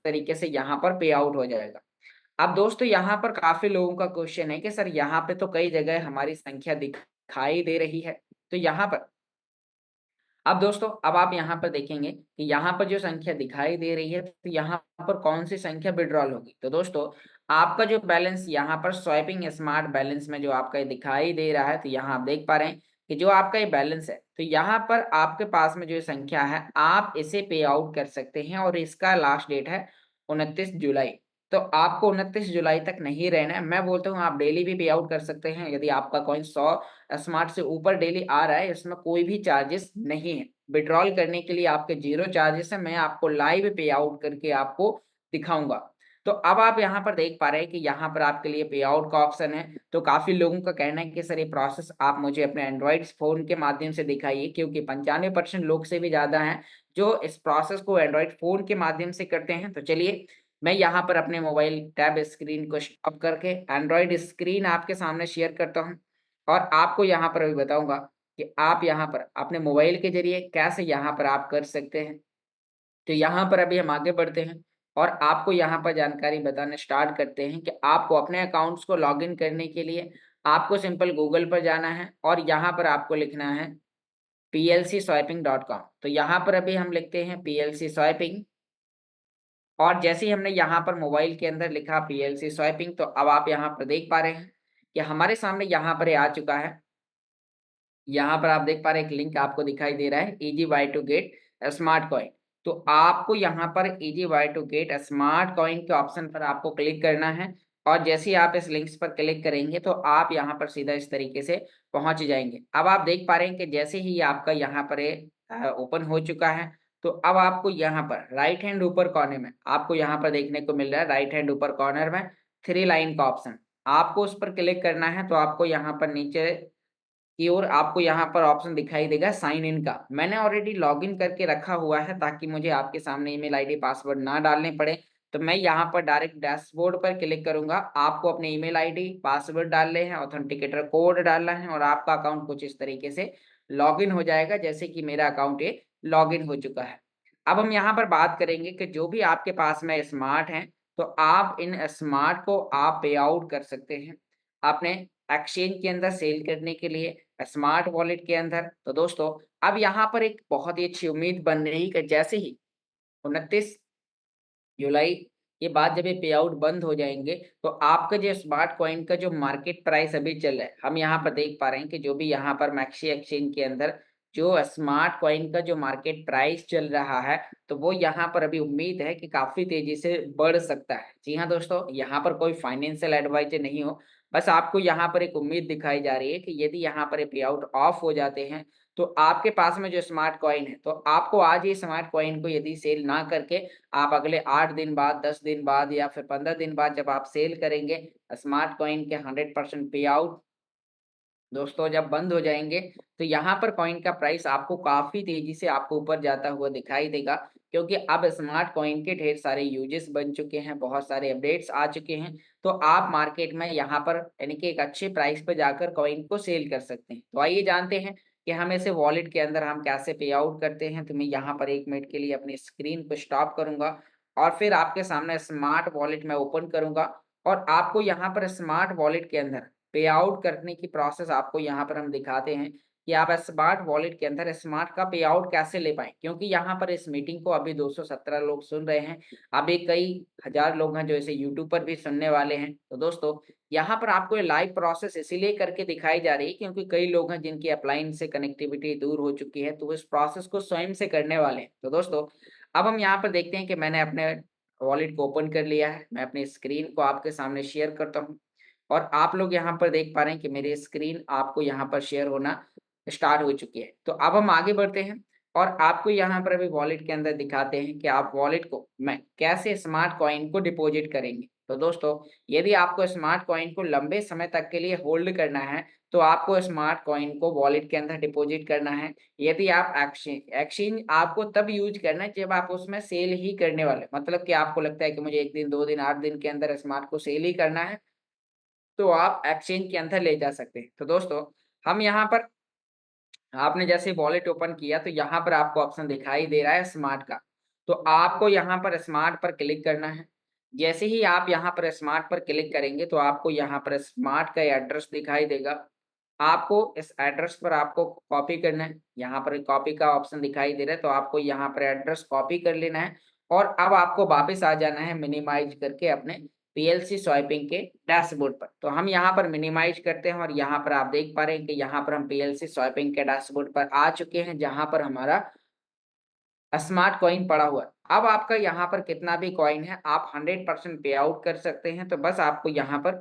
तरीके से यहाँ पर पे आउट हो जाएगा। अब दोस्तों यहाँ पर काफी लोगों का क्वेश्चन है कि सर यहाँ पे तो कई जगह हमारी संख्या दिखाई दे रही है, तो यहाँ पर अब दोस्तों अब आप यहाँ पर देखेंगे कि यहाँ पर जो संख्या दिखाई दे रही है तो यहाँ पर कौन सी संख्या विड्रॉल होगी। तो दोस्तों आपका जो बैलेंस यहाँ पर स्वाइपिंग स्मार्ट बैलेंस में जो आपका ये दिखाई दे रहा है, तो यहाँ आप देख पा रहे हैं कि जो आपका ये बैलेंस है, तो यहाँ पर आपके पास में जो ये संख्या है आप इसे पे आउट कर सकते हैं और इसका लास्ट डेट है 29 जुलाई। तो आपको 29 जुलाई तक नहीं रहना है। मैं बोलता हूँ आप डेली भी पे आउट कर सकते हैं। यदि आपका कॉइन 100 स्मार्ट से ऊपर डेली आ रहा है, इसमें कोई भी चार्जेस नहीं है। विड्रॉल करने के लिए आपके 0 चार्जेस है। मैं आपको लाइव पे आउट करके आपको दिखाऊंगा। तो अब आप यहाँ पर देख पा रहे हैं कि यहाँ पर आपके लिए पे आउट का ऑप्शन है। तो काफी लोगों का कहना है कि सर ये प्रोसेस आप मुझे अपने एंड्रॉइड फोन के माध्यम से दिखाइए, क्योंकि 95% लोग से भी ज्यादा हैं जो इस प्रोसेस को एंड्रॉइड फोन के माध्यम से करते हैं। तो चलिए मैं यहाँ पर अपने मोबाइल टैब स्क्रीन को स्टॉप करके एंड्रॉइड स्क्रीन आपके सामने शेयर करता हूँ और आपको यहाँ पर अभी बताऊंगा कि आप यहाँ पर अपने मोबाइल के जरिए कैसे यहाँ पर आप कर सकते हैं। तो यहाँ पर अभी हम आगे बढ़ते हैं और आपको यहाँ पर जानकारी बताना स्टार्ट करते हैं कि आपको अपने अकाउंट्स को लॉगिन करने के लिए आपको सिंपल गूगल पर जाना है और यहाँ पर आपको लिखना है plcswiping.com। तो यहाँ पर अभी हम लिखते हैं PLC स्वैपिंग और जैसे ही हमने यहाँ पर मोबाइल के अंदर लिखा PLC स्वैपिंग, तो अब आप यहाँ पर देख पा रहे हैं कि हमारे सामने यहाँ पर ये आ चुका है। यहाँ पर आप देख पा रहे हैं एक लिंक आपको दिखाई दे रहा है easy way to get smart coin. तो आपको यहाँ पर easy way to get smart coin के ऑप्शन पर आपको क्लिक करना है और जैसे ही आप इस लिंक्स पर क्लिक करेंगे तो आप यहाँ पर सीधा इस तरीके से पहुंच जाएंगे। अब आप देख पा रहे हैं कि जैसे ही आपका यहाँ पर ओपन हो चुका है, तो अब आपको यहाँ पर राइट हैंड ऊपर कॉर्नर में आपको यहाँ पर देखने को मिल रहा है, राइट हैंड ऊपर कॉर्नर में 3 लाइन का ऑप्शन, आपको उस पर क्लिक करना है। तो आपको यहाँ पर नीचे की ओर आपको यहाँ पर ऑप्शन दिखाई देगा साइन इन का। मैंने ऑलरेडी लॉगिन करके रखा हुआ है ताकि मुझे आपके सामने ईमेल आईडी पासवर्ड ना डालने पड़े। तो मैं यहाँ पर डायरेक्ट डैशबोर्ड पर क्लिक करूंगा। आपको अपने ईमेल आईडी पासवर्ड डालने हैं, ऑथेंटिकेटर कोड डालना है और आपका अकाउंट कुछ इस तरीके से लॉगिन हो जाएगा, जैसे कि मेरा अकाउंट ये लॉगिन हो चुका है। अब हम यहाँ पर बात करेंगे कि जो भी आपके पास में स्मार्ट हैं, तो आप इन स्मार्ट को आप पे आउट कर सकते हैं अपने एक्सचेंज के अंदर सेल करने के लिए स्मार्ट वॉलेट के अंदर। तो दोस्तों अब यहाँ पर एक बहुत ही अच्छी उम्मीद बन रही कि जैसे ही 29 जुलाई के बाद जब ये पे आउट बंद हो जाएंगे, तो आपका जो स्मार्ट कॉइन का जो मार्केट प्राइस अभी चल रहा है, हम यहाँ पर देख पा रहे हैं कि जो भी यहाँ पर मैक्सी एक्सचेंज के अंदर जो स्मार्ट कॉइन का जो मार्केट प्राइस चल रहा है, तो वो यहाँ पर अभी उम्मीद है कि काफी तेजी से बढ़ सकता है। जी हाँ दोस्तों, यहाँ पर कोई फाइनेंशियल एडवाइजर नहीं हो, बस आपको यहाँ पर एक उम्मीद दिखाई जा रही है कि यदि यहाँ पर पे आउट ऑफ हो जाते हैं, तो आपके पास में जो स्मार्ट कॉइन है, तो आपको आज ही स्मार्ट कॉइन को यदि सेल ना करके आप अगले 8 दिन बाद, 10 दिन बाद या फिर 15 दिन बाद जब आप सेल करेंगे स्मार्ट कॉइन के 100% पे आउट दोस्तों जब बंद हो जाएंगे, तो यहाँ पर कॉइन का प्राइस आपको काफी तेजी से आपको ऊपर जाता हुआ दिखाई देगा, क्योंकि अब स्मार्ट कॉइन के ढेर सारे यूजेस बन चुके हैं, बहुत सारे अपडेट्स आ चुके हैं। तो आप मार्केट में यहाँ पर यानी कि एक अच्छे प्राइस पर जाकर कॉइन को सेल कर सकते हैं। तो आइए जानते हैं कि हम इसे वॉलेट के अंदर हम कैसे पे आउट करते हैं। तो मैं यहाँ पर 1 मिनट के लिए अपनी स्क्रीन को स्टॉप करूंगा और फिर आपके सामने स्मार्ट वॉलेट में ओपन करूंगा और आपको यहाँ पर स्मार्ट वॉलेट के अंदर पे आउट करने की प्रोसेस आपको यहाँ पर हम दिखाते हैं कि आप स्मार्ट वॉलेट के अंदर स्मार्ट का पे आउट कैसे ले पाएं, क्योंकि यहाँ पर इस मीटिंग को अभी 217 लोग सुन रहे हैं। अभी कई हजार लोग हैं जो इसे यूट्यूब पर भी सुनने वाले हैं। तो दोस्तों यहाँ पर आपको ये लाइव प्रोसेस इसीलिए करके दिखाई जा रही है क्योंकि कई लोग हैं जिनकी अपलाइन से कनेक्टिविटी दूर हो चुकी है, तो वो इस प्रोसेस को स्वयं से करने वाले हैं। तो दोस्तों अब हम यहाँ पर देखते हैं कि मैंने अपने वॉलेट को ओपन कर लिया है। मैं अपनी स्क्रीन को आपके सामने शेयर करता हूँ और आप लोग यहाँ पर देख पा रहे हैं कि मेरी स्क्रीन आपको यहाँ पर शेयर होना स्टार्ट हो चुकी है। तो अब हम आगे बढ़ते हैं और आपको यहाँ पर अभी वॉलेट के अंदर दिखाते हैं कि आप वॉलेट को मैं कैसे स्मार्ट कॉइन को डिपॉजिट करेंगे। तो दोस्तों यदि आपको स्मार्ट कॉइन को लंबे समय तक के लिए होल्ड करना है, तो आपको स्मार्ट कॉइन को वॉलेट के अंदर डिपॉजिट करना है। यदि आप एक्सचेंज आपको तब यूज करना है जब आप उसमें सेल ही करने वाले, मतलब कि आपको लगता है कि मुझे 1 दिन 2 दिन 8 दिन के अंदर स्मार्ट को सेल ही करना है, तो आप एक्सचेंज के अंदर ले जा सकते हैं। तो दोस्तों हम यहाँ पर आपने जैसे वॉलेट ओपन किया तो यहाँ पर आपको ऑप्शन दिखाई दे रहा है स्मार्ट का। तो आपको यहाँ पर स्मार्ट पर क्लिक करना है। जैसे ही आप यहाँ पर स्मार्ट पर क्लिक करेंगे तो आपको यहाँ पर स्मार्ट का एड्रेस दिखाई देगा। आपको इस एड्रेस पर आपको कॉपी करना है। यहाँ पर कॉपी का ऑप्शन दिखाई दे रहा है, तो आपको यहाँ पर एड्रेस कॉपी कर लेना है और अब आपको वापस आ जाना है मिनिमाइज करके अपने पीएलसी स्वाइपिंग के डैशबोर्ड पर। तो हम यहाँ पर मिनिमाइज करते हैं और यहाँ पर आप देख पा रहे हैं कि यहाँ पर हम पीएलसी स्वाइपिंग के डैशबोर्ड पर आ चुके हैं, जहाँ पर हमारा स्मार्ट कॉइन पड़ा हुआ है। अब आपका यहाँ पर कितना भी कॉइन है, आप 100% पे आउट कर सकते हैं। तो बस आपको यहाँ पर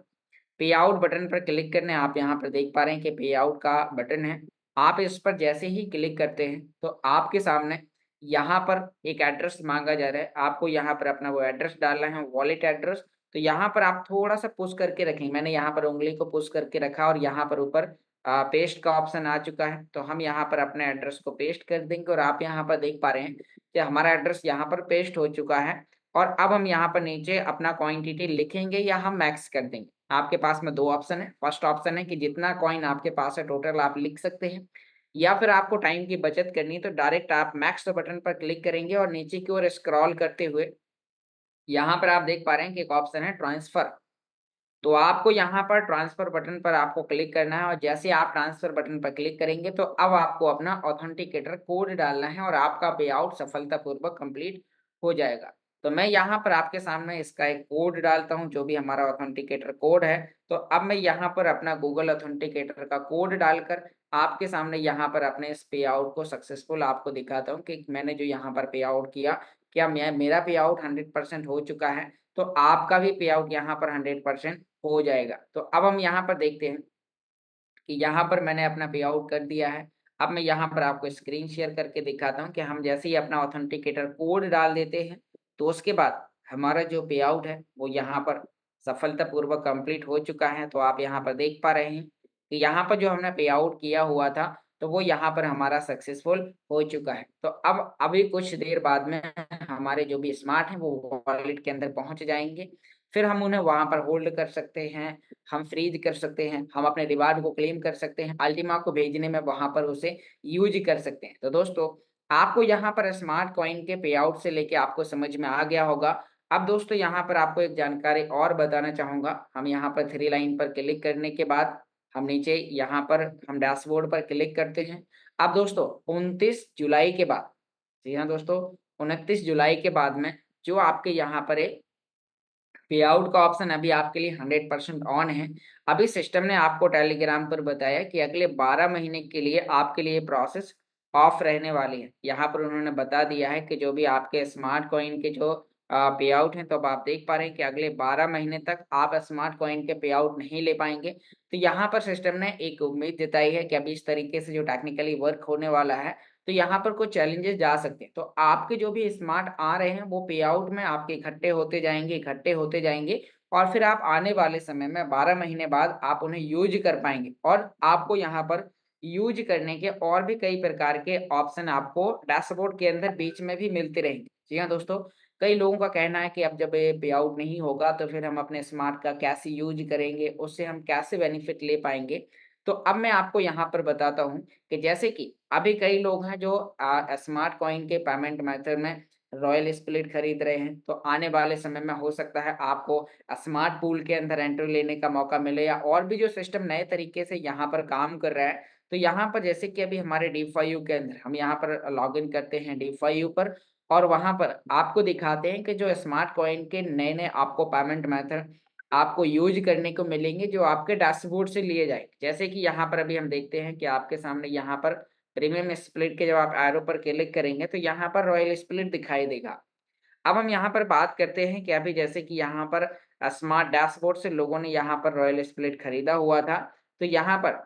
पे आउट बटन पर क्लिक करना है। आप यहाँ पर देख पा रहे हैं कि पे आउट का बटन है। आप इस पर जैसे ही क्लिक करते हैं तो आपके सामने यहाँ पर एक एड्रेस मांगा जा रहा है। आपको यहाँ पर अपना वो एड्रेस डालना है, वॉलेट एड्रेस। तो यहाँ पर आप थोड़ा सा पुश करके रखें। मैंने यहाँ पर उंगली को पुश करके रखा और यहाँ पर ऊपर पेस्ट का ऑप्शन आ चुका है। तो हम यहाँ पर अपने एड्रेस को पेस्ट कर देंगे और आप यहाँ पर देख पा रहे हैं कि हमारा एड्रेस यहाँ पर पेस्ट हो चुका है। और अब हम यहाँ पर नीचे अपना क्वांटिटी लिखेंगे या हम मैक्स कर देंगे। आपके पास में दो ऑप्शन है। फर्स्ट ऑप्शन है कि जितना कॉइन आपके पास है टोटल आप लिख सकते हैं, या फिर आपको टाइम की बचत करनी है तो डायरेक्ट आप मैक्स बटन पर क्लिक करेंगे और नीचे की ओर स्क्रॉल करते हुए यहाँ पर आप देख पा रहे हैं कि एक ऑप्शन है ट्रांसफर। तो आपको यहाँ पर ट्रांसफर बटन पर आपको क्लिक करना है और जैसे आप ट्रांसफर बटन पर क्लिक करेंगे तो अब आपको अपना ऑथेंटिकेटर कोड डालना है और आपका पे आउट सफलतापूर्वक कंप्लीट हो जाएगा। तो मैं यहाँ पर आपके सामने इसका एक कोड डालता हूँ, जो भी हमारा ऑथेंटिकेटर कोड है। तो अब मैं यहाँ पर अपना गूगल ऑथेंटिकेटर का कोड डालकर आपके सामने यहाँ पर अपने इस पे आउट को सक्सेसफुल आपको दिखाता हूँ कि मैंने जो यहाँ पर पे आउट किया, क्या मैं मेरा पे आउट 100% हो चुका है। तो आपका भी पे आउट यहाँ पर 100% हो जाएगा। तो अब हम यहाँ पर देखते हैं कि यहाँ पर मैंने अपना पे आउट कर दिया है। अब मैं यहाँ पर आपको स्क्रीन शेयर करके दिखाता हूँ कि हम जैसे ही अपना ऑथेंटिकेटर कोड डाल देते हैं, तो उसके बाद हमारा जो पे आउट है वो यहाँ पर सफलतापूर्वक कंप्लीट हो चुका है। तो आप यहाँ पर देख पा रहे हैं कि यहाँ पर जो हमने पे आउट किया हुआ था, तो वो यहाँ पर हमारा सक्सेसफुल हो चुका है। तो अब अभी कुछ देर बाद में हमारे जो भी स्मार्ट हैं वो वॉलेट के अंदर पहुँच जाएँगे। फिर हम उन्हें वहाँ पर होल्ड कर सकते हैं, हम फ्रीज कर सकते हैं, हम अपने रिवार्ड को क्लेम कर सकते हैं, अल्टीमा को भेजने में वहाँ पर उसे यूज़ कर सकते हैं। तो दोस्तों, आपको यहाँ पर स्मार्ट कॉइन के पे आउट से लेके आपको समझ में आ गया होगा। अब दोस्तों यहाँ पर आपको एक जानकारी और बताना चाहूँगा। हम यहाँ पर 3 लाइन पर क्लिक करने के बाद हम नीचे यहाँ पर हम डैशबोर्ड पर क्लिक करते हैं। अब दोस्तों 29 जुलाई के बाद, जी हाँ दोस्तों, 29 जुलाई के बाद में जो आपके यहाँ पर एक पे आउट का ऑप्शन अभी आपके लिए 100% ऑन है। अभी सिस्टम ने आपको टेलीग्राम पर बताया कि अगले 12 महीने के लिए आपके लिए प्रोसेस ऑफ रहने वाली है। यहाँ पर उन्होंने बता दिया है कि जो भी आपके स्मार्ट कॉइन के जो पे आउट हैं, तो अब आप देख पा रहे हैं कि अगले 12 महीने तक आप स्मार्ट कॉइन के पे आउट नहीं ले पाएँगे। तो यहाँ पर सिस्टम ने एक उम्मीद जताई है कि अभी इस तरीके से जो टेक्निकली वर्क होने वाला है, तो यहाँ पर कुछ चैलेंजेस जा सकते हैं। तो आपके जो भी स्मार्ट आ रहे हैं वो पे आउट में आपके इकट्ठे होते जाएँगे और फिर आप आने वाले समय में 12 महीने बाद आप उन्हें यूज़ कर पाएँगे और आपको यहाँ पर यूज़ करने के और भी कई प्रकार के ऑप्शन आपको डैशबोर्ड के अंदर बीच में भी मिलते रहेंगे। जी हाँ दोस्तों, कई लोगों का कहना है कि अब जब ये पे आउट नहीं होगा तो फिर हम अपने स्मार्ट का कैसे यूज़ करेंगे, उससे हम कैसे बेनिफिट ले पाएँगे। तो अब मैं आपको यहाँ पर बताता हूँ कि जैसे कि अभी कई लोग हैं जो स्मार्ट कॉइन के पेमेंट मेथड में रॉयल स्प्लिट खरीद रहे हैं। तो आने वाले समय में हो सकता है आपको स्मार्ट पूल के अंदर एंट्री लेने का मौका मिले या और भी जो सिस्टम नए तरीके से यहाँ पर काम कर रहा है। तो यहाँ पर जैसे कि अभी हमारे डी5u के अंदर हम यहाँ पर लॉगिन करते हैं डी5u पर और वहाँ पर आपको दिखाते हैं कि जो स्मार्ट कॉइन के नए-नए आपको पेमेंट मेथड आपको यूज़ करने को मिलेंगे जो आपके डैशबोर्ड से लिए जाएँगे। जैसे कि यहाँ पर अभी हम देखते हैं कि आपके सामने यहाँ पर प्रीमियम स्प्लिट के जब आप एरो पर क्लिक करेंगे तो यहाँ पर रॉयल स्प्लिट दिखाई देगा। अब हम यहाँ पर बात करते हैं कि अभी जैसे कि यहाँ पर स्मार्ट डैशबोर्ड से लोगों ने यहाँ पर रॉयल स्प्लिट खरीदा हुआ था। तो यहाँ पर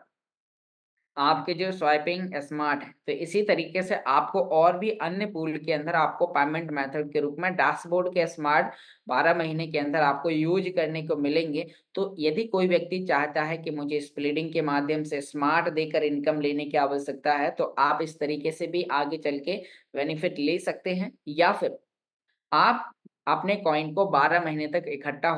आपके जो स्वाइपिंग स्मार्ट है, तो इसी तरीके से आपको और भी अन्य पूल के अंदर आपको पेमेंट मेथड के रूप में डैशबोर्ड के स्मार्ट 12 महीने के अंदर आपको यूज़ करने को मिलेंगे। तो यदि कोई व्यक्ति चाहता है कि मुझे स्प्लिटिंग के माध्यम से स्मार्ट देकर इनकम लेने की आवश्यकता है, तो आप इस तरीके से भी आगे चल के बेनिफिट ले सकते हैं या फिर आप अपने कॉइन को 12 महीने तक इकट्ठा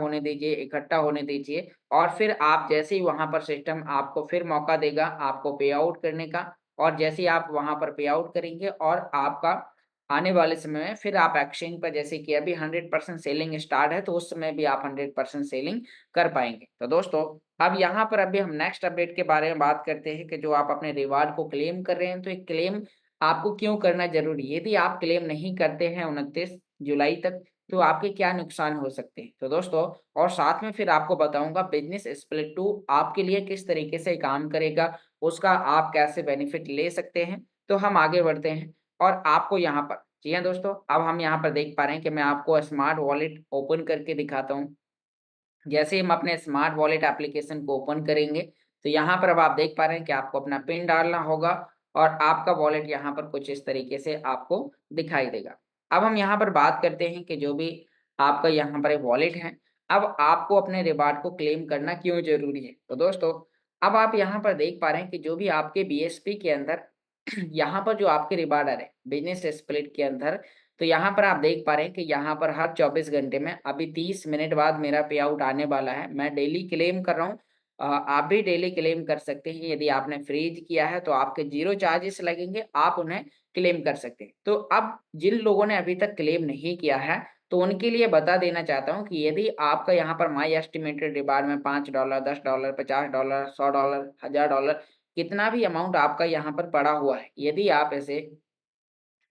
होने दीजिए और फिर आप जैसे ही वहाँ पर सिस्टम आपको फिर मौका देगा आपको पे आउट करने का और जैसे ही आप वहाँ पर पे आउट करेंगे और आपका आने वाले समय में फिर आप एक्सचेंज पर, जैसे कि अभी 100% सेलिंग स्टार्ट है, तो उस समय भी आप 100% सेलिंग कर पाएंगे। तो दोस्तों अब यहाँ पर अभी हम नेक्स्ट अपडेट के बारे में बात करते हैं कि जो आप अपने रिवार्ड को क्लेम कर रहे हैं, तो एक क्लेम आपको क्यों करना जरूरी है। यदि आप क्लेम नहीं करते हैं 29 जुलाई तक, तो आपके क्या नुकसान हो सकते हैं। तो दोस्तों और साथ में फिर आपको बताऊंगा बिजनेस स्प्लिट 2 आपके लिए किस तरीके से काम करेगा, उसका आप कैसे बेनिफिट ले सकते हैं। तो हम आगे बढ़ते हैं और आपको यहाँ पर, जी हाँ दोस्तों, अब हम यहाँ पर देख पा रहे हैं कि मैं आपको स्मार्ट वॉलेट ओपन करके दिखाता हूँ। जैसे हम अपने स्मार्ट वॉलेट एप्लीकेशन को ओपन करेंगे, तो यहाँ पर अब आप देख पा रहे हैं कि आपको अपना पिन डालना होगा और आपका वॉलेट यहाँ पर कुछ इस तरीके से आपको दिखाई देगा। अब हम यहाँ पर बात करते हैं कि जो भी आपका यहाँ पर वॉलेट है, अब आपको अपने रिवार्ड को क्लेम करना क्यों जरूरी है। तो दोस्तों अब आप यहाँ पर देख पा रहे हैं कि जो भी आपके बीएसपी के अंदर यहाँ पर जो आपके रिवार्डर है बिजनेस स्प्लिट के अंदर, तो यहाँ पर आप देख पा रहे हैं कि यहाँ पर हर 24 घंटे में अभी 30 मिनट बाद मेरा पे आउट आने वाला है। मैं डेली क्लेम कर रहा हूँ। आप भी डेली क्लेम कर सकते हैं। यदि आपने फ्रीज किया है तो आपके 0 चार्जेस लगेंगे, आप उन्हें क्लेम कर सकते हैं। तो अब जिन लोगों ने अभी तक क्लेम नहीं किया है, तो उनके लिए बता देना चाहता हूँ कि यदि आपका यहाँ पर माई एस्टिमेटेड रिवार्ड में $5, $10, $50, $100, $1000 कितना भी अमाउंट आपका यहाँ पर पड़ा हुआ है, यदि आप ऐसे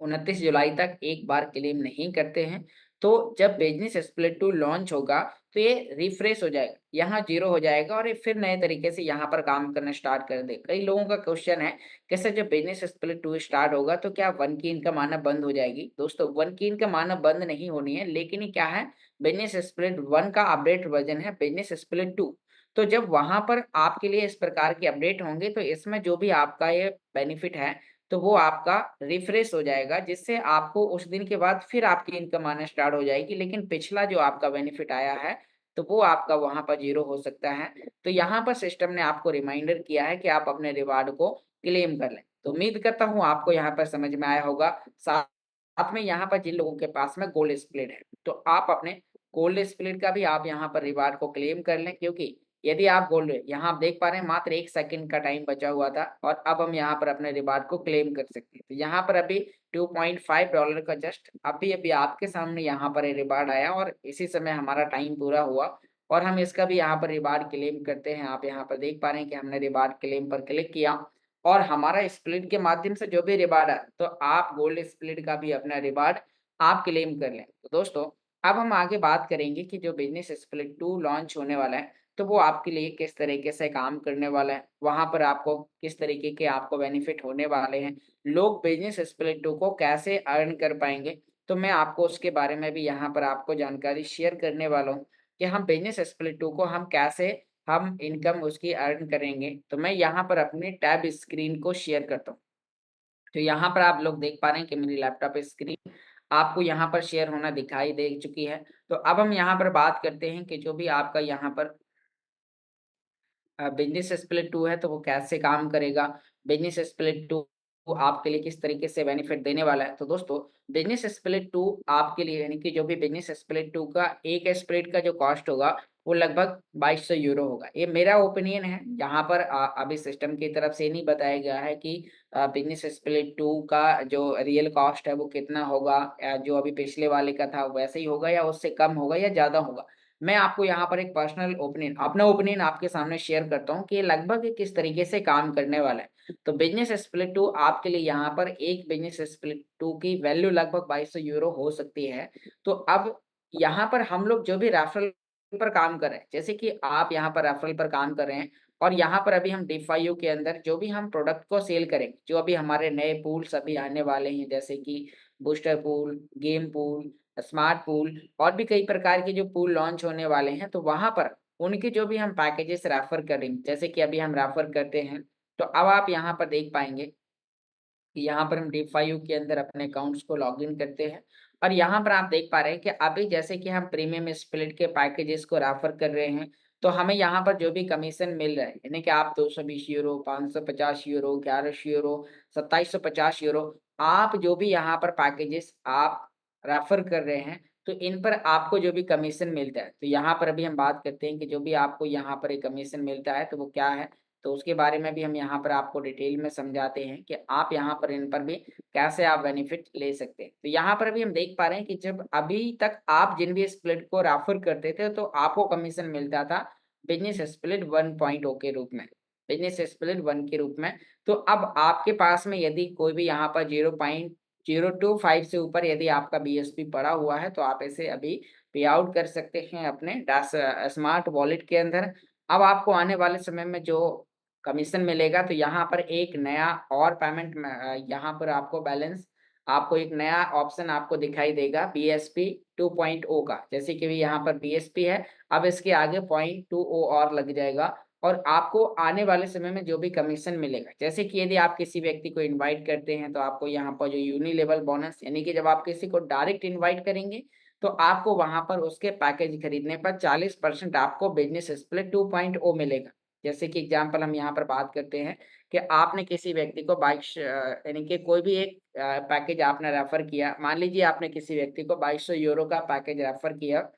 29 जुलाई तक एक बार क्लेम नहीं करते हैं, तो जब बिजनेस स्प्लिट 2 लॉन्च होगा, तो ये रिफ्रेश हो जाएगा, यहाँ 0 हो जाएगा और ये फिर नए तरीके से यहाँ पर काम करना स्टार्ट कर देगा। कई लोगों का क्वेश्चन है कि सर जब बिजनेस स्प्लिट 2 स्टार्ट होगा तो क्या 1 की इनकम आना बंद हो जाएगी। दोस्तों 1 की इनकम आना बंद नहीं होनी है, लेकिन ये क्या है, बिजनेस स्प्लिट 1 का अपडेट वर्जन है बिजनेस स्प्लिट 2। तो जब वहां पर आपके लिए इस प्रकार के अपडेट होंगे, तो इसमें जो भी आपका ये बेनिफिट है, तो वो आपका रिफ्रेश हो जाएगा, जिससे आपको उस दिन के बाद फिर आपकी इनकम आना स्टार्ट हो जाएगी। लेकिन पिछला जो आपका बेनिफिट आया है, तो वो आपका वहां पर 0 हो सकता है। तो यहाँ पर सिस्टम ने आपको रिमाइंडर किया है कि आप अपने रिवार्ड को क्लेम कर लें। तो उम्मीद करता हूँ आपको यहाँ पर समझ में आया होगा। साथ में यहाँ पर जिन लोगों के पास में गोल्ड स्प्लिट है, तो आप अपने गोल्ड स्प्लिट का भी आप यहाँ पर रिवार्ड को क्लेम कर लें, क्योंकि यदि आप गोल्ड, यहाँ आप देख पा रहे हैं मात्र 1 सेकंड का टाइम बचा हुआ था और अब हम यहाँ पर अपने रिवार्ड को क्लेम कर सकते हैं। तो यहाँ पर अभी $2.5 का जस्ट अभी अभी आपके सामने यहाँ पर रिवार्ड आया और इसी समय हमारा टाइम पूरा हुआ और हम इसका भी यहाँ पर रिवार्ड क्लेम करते हैं। आप यहाँ पर देख पा रहे हैं कि हमने रिवार्ड क्लेम पर क्लिक किया और हमारा स्प्लिट के माध्यम से जो भी रिवार्ड है, तो आप गोल्ड स्प्लिट का भी अपना रिवार्ड आप क्लेम कर लें। तो दोस्तों अब हम आगे बात करेंगे कि जो बिजनेस स्प्लिट 2 लॉन्च होने वाला है, तो वो आपके लिए किस तरीके से काम करने वाला है, वहाँ पर आपको किस तरीके के आपको बेनिफिट होने वाले हैं, लोग बिजनेस स्प्लिट 2 को कैसे अर्न कर पाएंगे, तो मैं आपको उसके बारे में भी यहाँ पर आपको जानकारी शेयर करने वाला हूँ कि हम बिजनेस स्प्लिट 2 को हम कैसे हम इनकम उसकी अर्न करेंगे। तो मैं यहाँ पर अपनी टैब स्क्रीन को शेयर करता हूँ। तो यहाँ पर आप लोग देख पा रहे हैं कि मेरी लैपटॉप स्क्रीन आपको यहाँ पर शेयर होना दिखाई दे चुकी है। तो अब हम यहाँ पर बात करते हैं कि जो भी आपका यहाँ पर बिजनेस स्प्लिट 2 है, तो वो कैसे काम करेगा, बिजनेस स्प्लिट 2 आपके लिए किस तरीके से बेनिफिट देने वाला है। तो दोस्तों बिजनेस स्प्लिट 2 आपके लिए, यानी कि जो भी बिजनेस स्प्लिट 2 का एक स्प्लिट का जो कॉस्ट होगा, वो लगभग 2200 यूरो होगा। ये मेरा ओपिनियन है, यहाँ पर अभी सिस्टम की तरफ से नहीं बताया गया है कि बिजनेस स्प्लिट 2 का जो रियल कॉस्ट है वो कितना होगा, या जो अभी पिछले वाले का था वैसे ही होगा या उससे कम होगा या ज्यादा होगा। मैं आपको यहाँ पर एक पर्सनल ओपिनियन, अपना ओपिनियन आपके सामने शेयर करता हूँ कि ये लगभग ये किस तरीके से काम करने वाला है। तो बिजनेस स्प्लिट 2 आपके लिए यहाँ पर एक बिजनेस स्प्लिट 2 की वैल्यू लगभग 2200 यूरो हो सकती है। तो अब यहाँ पर हम लोग जो भी रेफरल पर काम कर रहे हैं, जैसे कि आप यहाँ पर रेफरल पर काम कर रहे हैं और यहाँ पर अभी हम DeFi के अंदर जो भी हम प्रोडक्ट को सेल करेंगे, जो अभी हमारे नए पूल्स अभी आने वाले हैं, जैसे कि booster pool, game pool, smart pool और भी कई प्रकार के जो पूल लॉन्च होने वाले हैं, तो वहां पर उनके जो भी हम पैकेजेस रेफर करेंगे, जैसे कि अभी हम रेफर करते हैं, तो अब आप यहाँ पर देख पाएंगे कि यहाँ पर हम DeFi के अंदर अपने अकाउंट्स को लॉगिन करते हैं और यहाँ पर आप देख पा रहे हैं कि अभी जैसे कि हम प्रीमियम स्प्लिट के पैकेजेस को रेफर कर रहे हैं, तो हमें यहाँ पर जो भी कमीशन मिल रहा है, यानी कि आप 220 यूरो, 550 यूरो, 1100 यूरो, 2750 यूरो, आप जो भी यहाँ पर पैकेजेस आप रेफर कर रहे हैं, तो इन पर आपको जो भी कमीशन मिलता है, तो यहाँ पर अभी हम बात करते हैं कि जो भी आपको यहाँ पर एक कमीशन मिलता है, तो वो क्या है, तो उसके बारे में भी हम यहाँ पर आपको डिटेल में समझाते हैं कि आप यहाँ पर इन पर भी कैसे आप बेनिफिट ले सकते हैं। तो यहाँ पर भी हम देख पा रहे हैं कि जब अभी तक आप जिन भी स्प्लिट को रेफर करते थे तो आपको कमीशन मिलता था बिजनेस स्प्लिट 1.0 के रूप में, बिजनेस स्प्लिट 1 के रूप में। तो अब आपके पास में यदि कोई भी यहाँ पर 0.025 से ऊपर यदि आपका बीएसपी पड़ा हुआ है तो आप इसे अभी पे आउट कर सकते हैं अपने स्मार्ट वॉलेट के अंदर। अब आपको आने वाले समय में जो कमीशन मिलेगा तो यहाँ पर एक नया और पेमेंट यहाँ पर आपको बैलेंस, आपको एक नया ऑप्शन आपको दिखाई देगा बीएसपी 2.0 का। जैसे कि यहाँ पर बीएसपी है, अब इसके आगे 0.20 और लग जाएगा और आपको आने वाले समय में जो भी कमीशन मिलेगा, जैसे कि यदि आप किसी व्यक्ति को इनवाइट करते हैं तो आपको यहाँ पर जो यूनी लेवल बोनस, यानी कि जब आप किसी को डायरेक्ट इनवाइट करेंगे तो आपको वहां पर उसके पैकेज खरीदने पर 40% आपको बिजनेस स्प्लिट 2.0 मिलेगा। जैसे कि एग्जांपल हम यहाँ पर बात करते हैं कि आपने किसी व्यक्ति को 22 यानी कि कोई भी एक पैकेज आपने रेफर किया, मान लीजिए आपने किसी व्यक्ति को 2200 यूरो का पैकेज रेफर किया,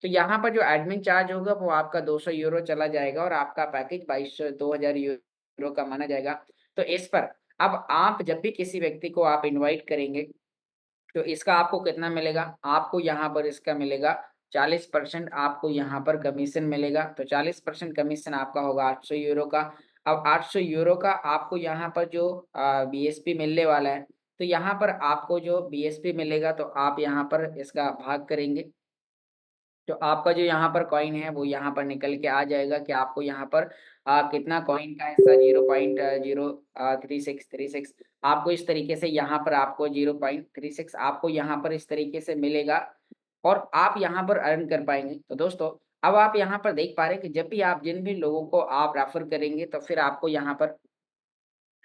तो यहाँ पर जो एडमिन चार्ज होगा वो आपका 200 यूरो चला जाएगा और आपका पैकेज 2200 2000 यूरो का माना जाएगा। तो इस पर अब आप जब भी किसी व्यक्ति को आप इनवाइट करेंगे तो इसका आपको कितना मिलेगा? आपको यहाँ पर इसका मिलेगा 40% आपको यहाँ पर कमीशन मिलेगा। तो 40% कमीशन आपका होगा 800 यूरो का। अब 800 यूरो का आपको यहाँ पर जो बीएसपी मिलने वाला है, तो यहाँ पर आपको जो बीएसपी मिलेगा तो आप यहाँ पर इसका भाग करेंगे। तो आपका जो यहाँ पर कॉइन है वो यहाँ पर निकल के आ जाएगा कि आपको यहाँ पर कितना कॉइन का हिस्सा 0.03636 आपको इस तरीके से यहाँ पर आपको 0.36 आपको यहाँ पर इस तरीके से मिलेगा और आप यहाँ पर अर्न कर पाएंगे। तो दोस्तों अब आप यहाँ पर देख पा रहे हैं कि जब भी आप जिन भी लोगों को आप रेफर करेंगे तो फिर आपको यहाँ पर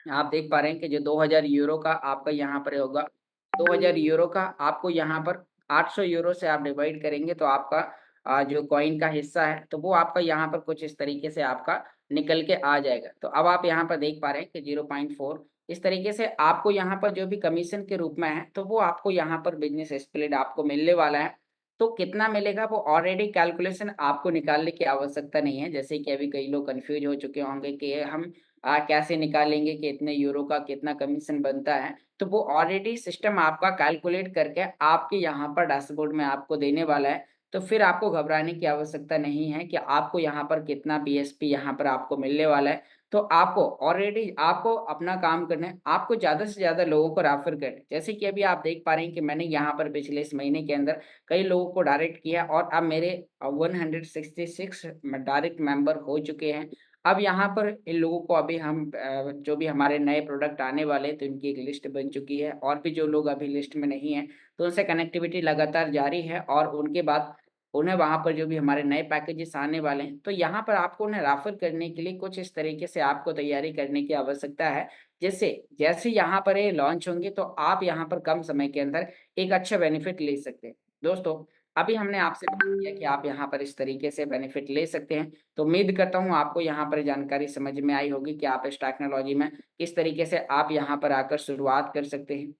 आप देख पा रहे हैं कि जो 2000 यूरो का आपका यहाँ पर होगा, 2000 यूरो का आपको यहाँ पर 800 यूरो से आप डिवाइड करेंगे तो आपका जो कॉइन का हिस्सा है तो वो आपका यहाँ पर कुछ इस तरीके से आपका निकल के आ जाएगा। तो अब आप यहाँ पर देख पा रहे हैं कि 0.4 इस तरीके से आपको यहाँ पर जो भी कमीशन के रूप में है तो वो आपको यहाँ पर बिजनेस स्प्लिट आपको मिलने वाला है। तो कितना मिलेगा वो ऑलरेडी कैलकुलेशन आपको निकालने की आवश्यकता नहीं है। जैसे कि अभी कई लोग कन्फ्यूज हो चुके होंगे कि हम कैसे निकालेंगे कि इतने यूरो का कितना कमीशन बनता है, तो वो ऑलरेडी सिस्टम आपका कैलकुलेट करके आपके यहाँ पर डैशबोर्ड में आपको देने वाला है। तो फिर आपको घबराने की आवश्यकता नहीं है कि आपको यहाँ पर कितना बीएसपी यहाँ पर आपको मिलने वाला है। तो आपको ऑलरेडी आपको अपना काम करना है, आपको ज़्यादा से ज़्यादा लोगों को रेफर करना है। जैसे कि अभी आप देख पा रहे हैं कि मैंने यहाँ पर पिछले इस महीने के अंदर कई लोगों को डायरेक्ट किया और अब मेरे 166 डायरेक्ट मेंबर हो चुके हैं। अब यहाँ पर इन लोगों को अभी हम जो भी हमारे नए प्रोडक्ट आने वाले हैं तो इनकी एक लिस्ट बन चुकी है और भी जो लोग अभी लिस्ट में नहीं हैं तो उनसे कनेक्टिविटी लगातार जारी है और उनके बाद उन्हें वहाँ पर जो भी हमारे नए पैकेजेस आने वाले हैं तो यहाँ पर आपको उन्हें रेफर करने के लिए कुछ इस तरीके से आपको तैयारी करने की आवश्यकता है, जिससे जैसे यहाँ पर ये लॉन्च होंगे तो आप यहाँ पर कम समय के अंदर एक अच्छा बेनिफिट ले सकते हैं। दोस्तों अभी हमने आपसे बात किया कि आप यहाँ पर इस तरीके से बेनिफिट ले सकते हैं। तो उम्मीद करता हूँ आपको यहाँ पर जानकारी समझ में आई होगी कि आप इस टेक्नोलॉजी में किस तरीके से आप यहाँ पर आकर शुरुआत कर सकते हैं।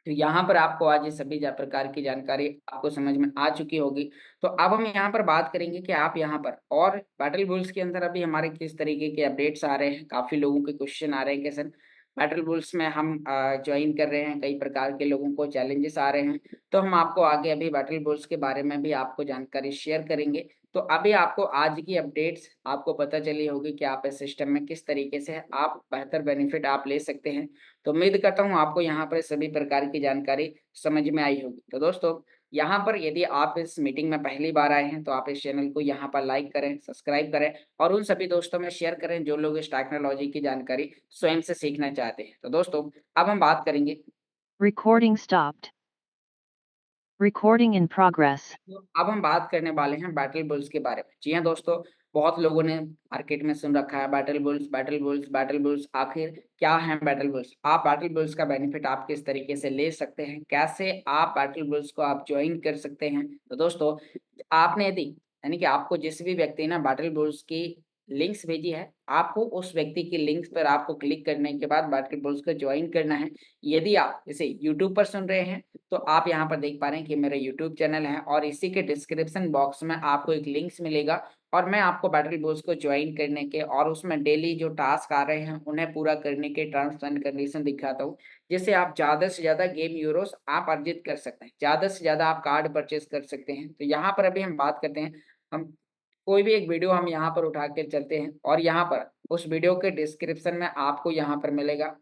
तो यहाँ पर आपको आज ये सभी प्रकार की जानकारी आपको समझ में आ चुकी होगी। तो अब हम यहाँ पर बात करेंगे कि आप यहाँ पर और बैटल बुल्स के अंदर अभी हमारे किस तरीके के अपडेट्स आ रहे हैं। काफ़ी लोगों के क्वेश्चन आ रहे हैं कि सर बैटल बुल्स में हम ज्वाइन कर रहे हैं, कई प्रकार के लोगों को चैलेंजेस आ रहे हैं। तो हम आपको आगे अभी बैटल बुल्स के बारे में भी आपको जानकारी शेयर करेंगे। तो अभी आपको आज की अपडेट्स आपको पता चली होगी कि आप इस सिस्टम में किस तरीके से आप बेहतर बेनिफिट आप ले सकते हैं। तो उम्मीद करता हूँ आपको यहाँ पर सभी प्रकार की जानकारी समझ में आई होगी। तो दोस्तों यहाँ पर यदि आप इस मीटिंग में पहली बार आए हैं तो आप इस चैनल को यहाँ पर लाइक करें, सब्सक्राइब करें और उन सभी दोस्तों में शेयर करें जो लोग इस टेक्नोलॉजी की जानकारी स्वयं से सीखना चाहते हैं। तो दोस्तों अब हम बात करेंगे Recording stopped. Recording in progress. तो अब हम बात करने वाले हैं बैटल बुल्स के बारे में। जी हाँ दोस्तों, बहुत लोगों ने मार्केट में सुन रखा है battle bulls, battle bulls, battle bulls. आखिर क्या है बैटल बुल्स? आप बैटल बुल्स का बेनिफिट आप किस तरीके से ले सकते हैं? कैसे आप बैटल बुल्स को आप जॉइन कर सकते हैं? तो दोस्तों आपने यदि यानी कि आपको जिस भी व्यक्ति ने बैटल बुल्स की लिंक्स भेजी है, आपको उस व्यक्ति की लिंक्स पर आपको क्लिक करने के बाद बास्केटबॉल्स को जॉइन करना है। यदि आप इसे यूट्यूब पर सुन रहे हैं, तो आप यहाँ पर देख पा रहे हैं कि मेरा यूट्यूब चैनल है और इसी के डिस्क्रिप्शन बॉक्स में आपको एक लिंक्स मिलेगा और मैं आपको बास्केटबॉल्स को जॉइन करने के और उसमें डेली जो टास्क आ रहे हैं, उन्हें पूरा करने के टर्म्स एंड कंडीशन दिखाता हूँ, जिससे आप ज़्यादा से ज़्यादा गेम यूरोस आप अर्जित कर सकते हैं। ज़्यादा से ज़्यादा आप कार्ड परचेज़ कर सकते हैं। तो यहाँ पर अभी हम बात करते हैं, हम कोई भी एक वीडियो हम यहाँ पर उठा के चलते हैं और यहाँ पर उस वीडियो के डिस्क्रिप्शन में आपको यहाँ पर मिलेगा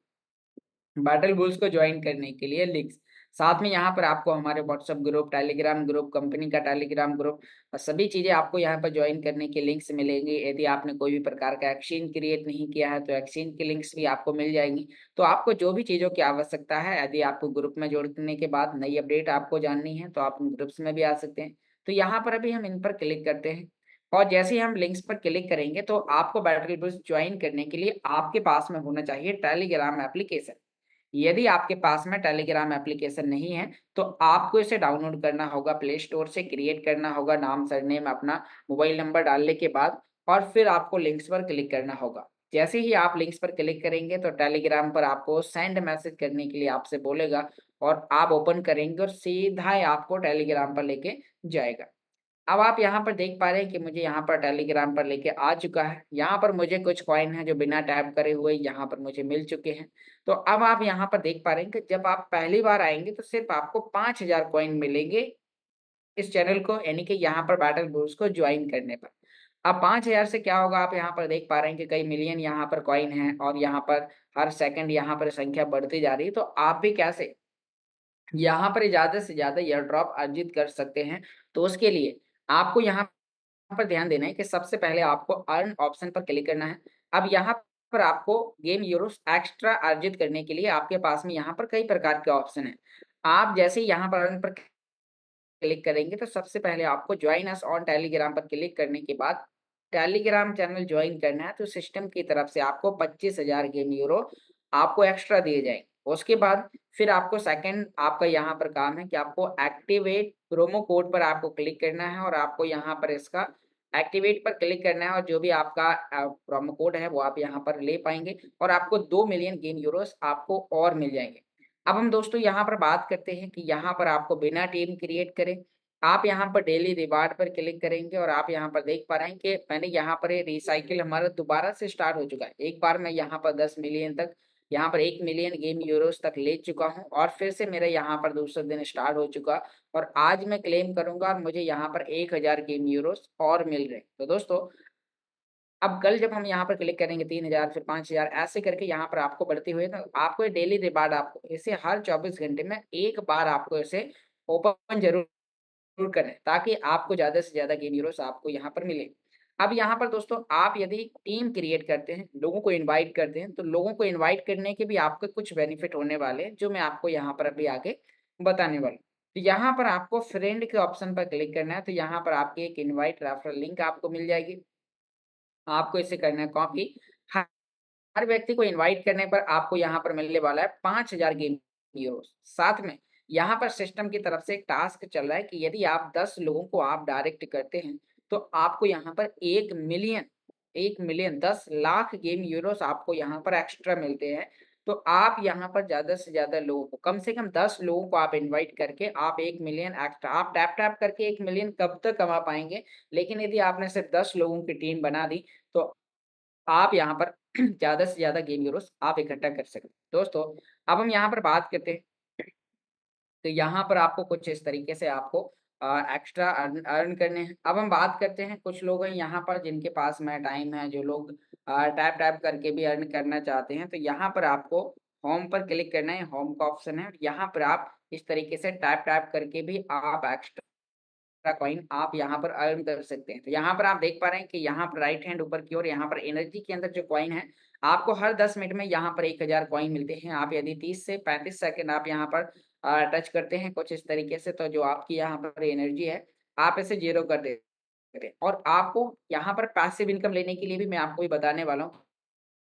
बैटल बुल्स को ज्वाइन करने के लिए लिंक्स। साथ में यहाँ पर आपको हमारे WhatsApp group, Telegram group, company का टेलीग्राम ग्रुप और सभी चीज़ें आपको यहाँ पर ज्वाइन करने के लिंक्स मिलेंगे। यदि आपने कोई भी प्रकार का एक्सचेंज क्रिएट नहीं किया है, तो एक्सचेंज की लिंक्स भी आपको मिल जाएँगी। तो आपको जो भी चीज़ों की आवश्यकता है, यदि आपको ग्रुप में जोड़ने के बाद नई अपडेट आपको जाननी है, तो आप उन ग्रुप्स में भी आ सकते हैं। तो यहाँ पर अभी हम इन पर क्लिक करते हैं और जैसे ही हम लिंक्स पर क्लिक करेंगे, तो आपको बैटल बुल्स ज्वाइन करने के लिए आपके पास में होना चाहिए टेलीग्राम एप्लीकेशन। यदि आपके पास में टेलीग्राम एप्लीकेशन नहीं है, तो आपको इसे डाउनलोड करना होगा प्ले स्टोर से, क्रिएट करना होगा, नाम, सरनेम, अपना मोबाइल नंबर डालने के बाद और फिर आपको लिंक्स पर क्लिक करना होगा। जैसे ही आप लिंक्स पर क्लिक करेंगे, तो टेलीग्राम पर आपको सेंड मैसेज करने के लिए आपसे बोलेगा और आप ओपन करेंगे और सीधा ही आपको टेलीग्राम पर लेके जाएगा। अब आप यहाँ पर देख पा रहे हैं कि मुझे यहाँ पर टेलीग्राम पर लेके आ चुका है। यहाँ पर मुझे कुछ कॉइन है जो बिना टैप करे हुए यहाँ पर मुझे मिल चुके हैं। तो अब आप यहाँ पर देख पा रहे हैं कि जब आप पहली बार आएँगे तो सिर्फ़ आपको 5000 कॉइन मिलेंगे इस चैनल को, यानी कि यहाँ पर बैटल बूट्स को जॉइन करने पर। अब 5000 से क्या होगा, आप यहाँ पर देख पा रहे हैं कि कई मिलियन यहाँ पर कॉइन हैं और यहाँ पर हर सेकंड यहाँ पर संख्या बढ़ती जा रही है। तो आप भी कैसे यहाँ पर ज़्यादा से ज़्यादा एयर ड्रॉप अर्जित कर सकते हैं। तो उसके लिए आपको यहाँ पर ध्यान देना है कि सबसे पहले आपको अर्न ऑप्शन पर क्लिक करना है। अब यहाँ पर आपको गेम यूरोस एक्स्ट्रा अर्जित करने के लिए आपके पास में यहाँ पर कई प्रकार के ऑप्शन हैं। आप जैसे ही यहाँ पर अर्न पर क्लिक करेंगे, तो सबसे पहले आपको जॉइन अस ऑन टेलीग्राम पर क्लिक करने के बाद टेलीग्राम चैनल जॉइन करना है, तो सिस्टम की तरफ से आपको 25,000 गेम यूरो आपको एक्स्ट्रा दिए जाएँगे। उसके बाद फिर आपको सेकंड आपका यहाँ पर काम है कि आपको एक्टिवेट प्रोमो कोड पर आपको क्लिक करना है और आपको यहाँ पर इसका एक्टिवेट पर क्लिक करना है और जो भी आपका प्रोमो कोड है वो आप यहाँ पर ले पाएँगे और आपको 2 मिलियन गेम यूरोस आपको और मिल जाएँगे। अब हम दोस्तों यहाँ पर बात करते हैं कि यहाँ पर आपको बिना टीम क्रिएट करे, आप यहाँ पर डेली रिवार्ड पर क्लिक करेंगे और आप यहाँ पर देख पा रहे हैं कि मैंने यहाँ पर ये रिसाइकिल हमारा दोबारा से स्टार्ट हो चुका है। एक बार मैं यहाँ पर 10 मिलियन तक, यहाँ पर 1 मिलियन गेम यूरोज़ तक ले चुका हूँ और फिर से मेरा यहाँ पर दूसरा दिन स्टार्ट हो चुका और आज मैं क्लेम करूँगा और मुझे यहाँ पर 1000 गेम यूरोज़ और मिल रहे हैं। तो दोस्तों, अब कल जब हम यहाँ पर क्लिक करेंगे 3000 फिर 5000 ऐसे करके यहाँ पर आपको बढ़ते हुए ना आपको ये डेली रिवार्ड आपको इसे हर 24 घंटे में एक बार आपको इसे ओपन ज़रूर करें ताकि आपको ज़्यादा से ज़्यादा गेम हीरोज़ आपको यहाँ पर मिले। अब यहाँ पर दोस्तों आप यदि टीम क्रिएट करते हैं, लोगों को इनवाइट करते हैं, तो लोगों को इनवाइट करने के भी आपको कुछ बेनिफिट होने वाले हैं, जो मैं आपको यहाँ पर अभी आगे बताने वाला हूँ। तो यहाँ पर आपको फ्रेंड के ऑप्शन पर क्लिक करना है, तो यहाँ पर आपकी एक इनवाइट रेफरल लिंक आपको मिल जाएगी। आपको इसे करना है कॉपी। हर हर व्यक्ति को इनवाइट करने पर आपको यहाँ पर मिलने वाला है 5000 गेम यूरोज़। साथ में यहाँ पर सिस्टम की तरफ से एक टास्क चल रहा है कि यदि आप 10 लोगों को आप डायरेक्ट करते हैं, तो आपको यहाँ पर 1 मिलियन 10 लाख गेम यूरोज़ आपको यहाँ पर एक्स्ट्रा मिलते हैं। तो आप यहाँ पर ज़्यादा से ज़्यादा लोगों को कम से कम 10 लोगों को आप इनवाइट करके आप 1 मिलियन एक्स्ट्रा आप टैप-टैप करके 1 मिलियन कब तक कमा पाएँगे? लेकिन यदि आपने सिर्फ 10 लोगों की टीम बना दी, तो आप यहाँ पर ज़्यादा से ज़्यादा गेम यूरोज़ आप इकट्ठा कर सकते हैं। दोस्तों, अब हम यहाँ पर बात करते हैं, तो यहाँ पर आपको कुछ इस तरीके से आपको एक्स्ट्रा अर्न अर्न करने हैं। अब हम बात करते हैं, कुछ लोग हैं यहाँ पर जिनके पास में टाइम है, जो लोग टैप-टैप करके भी अर्न करना चाहते हैं, तो यहाँ पर आपको होम पर क्लिक करना है, होम का ऑप्शन है। यहाँ पर आप इस तरीके से टैप-टैप करके भी आप एक्स्ट्रा कॉइन आप यहाँ पर अर्न कर सकते हैं। तो यहाँ पर आप देख पा रहे हैं कि यहाँ पर राइट हैंड ऊपर की ओर यहाँ पर एनर्जी के अंदर जो कॉइन है, आपको हर 10 मिनट में यहाँ पर 1000 कॉइन मिलते हैं। आप यदि 30 से 35 सेकंड आप यहाँ पर टच करते हैं कुछ इस तरीके से, तो जो आपकी यहाँ पर एनर्जी है, आप इसे ज़ीरो कर देते हैं। और आपको यहाँ पर पैसिव इनकम लेने के लिए भी मैं आपको ये बताने वाला हूँ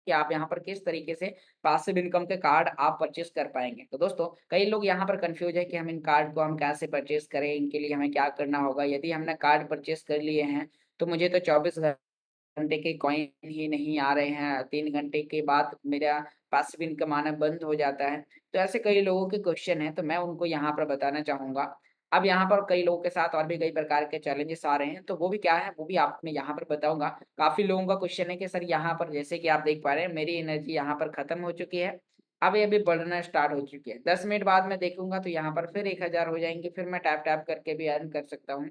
कि आप यहाँ पर किस तरीके से पैसिव इनकम के कार्ड आप परचेज़ कर पाएँगे। तो दोस्तों, कई लोग यहाँ पर कन्फ्यूज़ है कि हम इन कार्ड को हम कैसे परचेज़ करें, इनके लिए हमें क्या करना होगा? यदि हमने कार्ड परचेज़ कर लिए हैं, तो मुझे तो 24 घंटे घंटे के कॉइन ही नहीं आ रहे हैं, 3 घंटे के बाद मेरा पैसिव इनकम आना बंद हो जाता है। तो ऐसे कई लोगों के क्वेश्चन हैं, तो मैं उनको यहाँ पर बताना चाहूँगा। अब यहाँ पर कई लोगों के साथ और भी कई प्रकार के चैलेंजेस आ रहे हैं, तो वो भी क्या है, वो भी आपको मैं यहाँ पर बताऊँगा। काफ़ी लोगों का क्वेश्चन है कि सर यहाँ पर जैसे कि आप देख पा रहे हैं, मेरी एनर्जी यहाँ पर खत्म हो चुकी है, अब ये अभी बढ़ना स्टार्ट हो चुकी है। 10 मिनट बाद मैं देखूँगा तो यहाँ पर फिर 1000 हो जाएँगे, फिर मैं टैप-टैप करके भी अर्न कर सकता हूँ।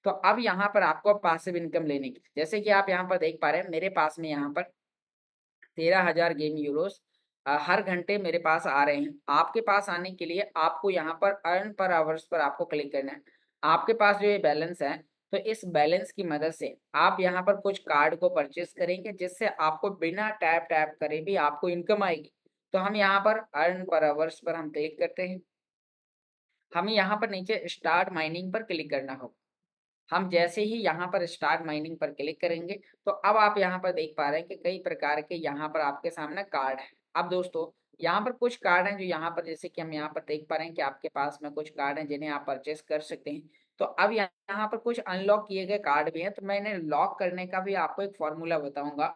तो अब यहाँ पर आपको पैसिव इनकम लेने की, जैसे कि आप यहाँ पर देख पा रहे हैं, मेरे पास में यहाँ पर 13,000 गेम यूरोज़ हर घंटे मेरे पास आ रहे हैं। आपके पास आने के लिए आपको यहाँ पर अर्न पर आवर्स पर आपको क्लिक करना है। आपके पास जो ये बैलेंस है, तो इस बैलेंस की मदद से आप यहाँ पर कुछ कार्ड को परचेज़ करेंगे, जिससे आपको बिना टैप-टैप करे भी आपको इनकम आएगी। तो हम यहाँ पर अर्न पर आवर्स पर हम क्लिक करते हैं। हमें यहाँ पर नीचे स्टार्ट माइनिंग पर क्लिक करना होगा। हम जैसे ही यहाँ पर स्टार्ट माइनिंग पर क्लिक करेंगे, तो अब आप यहाँ पर देख पा रहे हैं कि कई प्रकार के यहाँ पर आपके सामने कार्ड हैं। अब दोस्तों, यहाँ पर कुछ कार्ड हैं जो यहाँ पर जैसे कि हम यहाँ पर देख पा रहे हैं कि आपके पास में कुछ कार्ड हैं जिन्हें आप परचेज़ कर सकते हैं। तो अब यहाँ पर कुछ अनलॉक किए गए कार्ड भी हैं, तो मैं इन्हें लॉक करने का भी आपको एक फ़ॉर्मूला बताऊँगा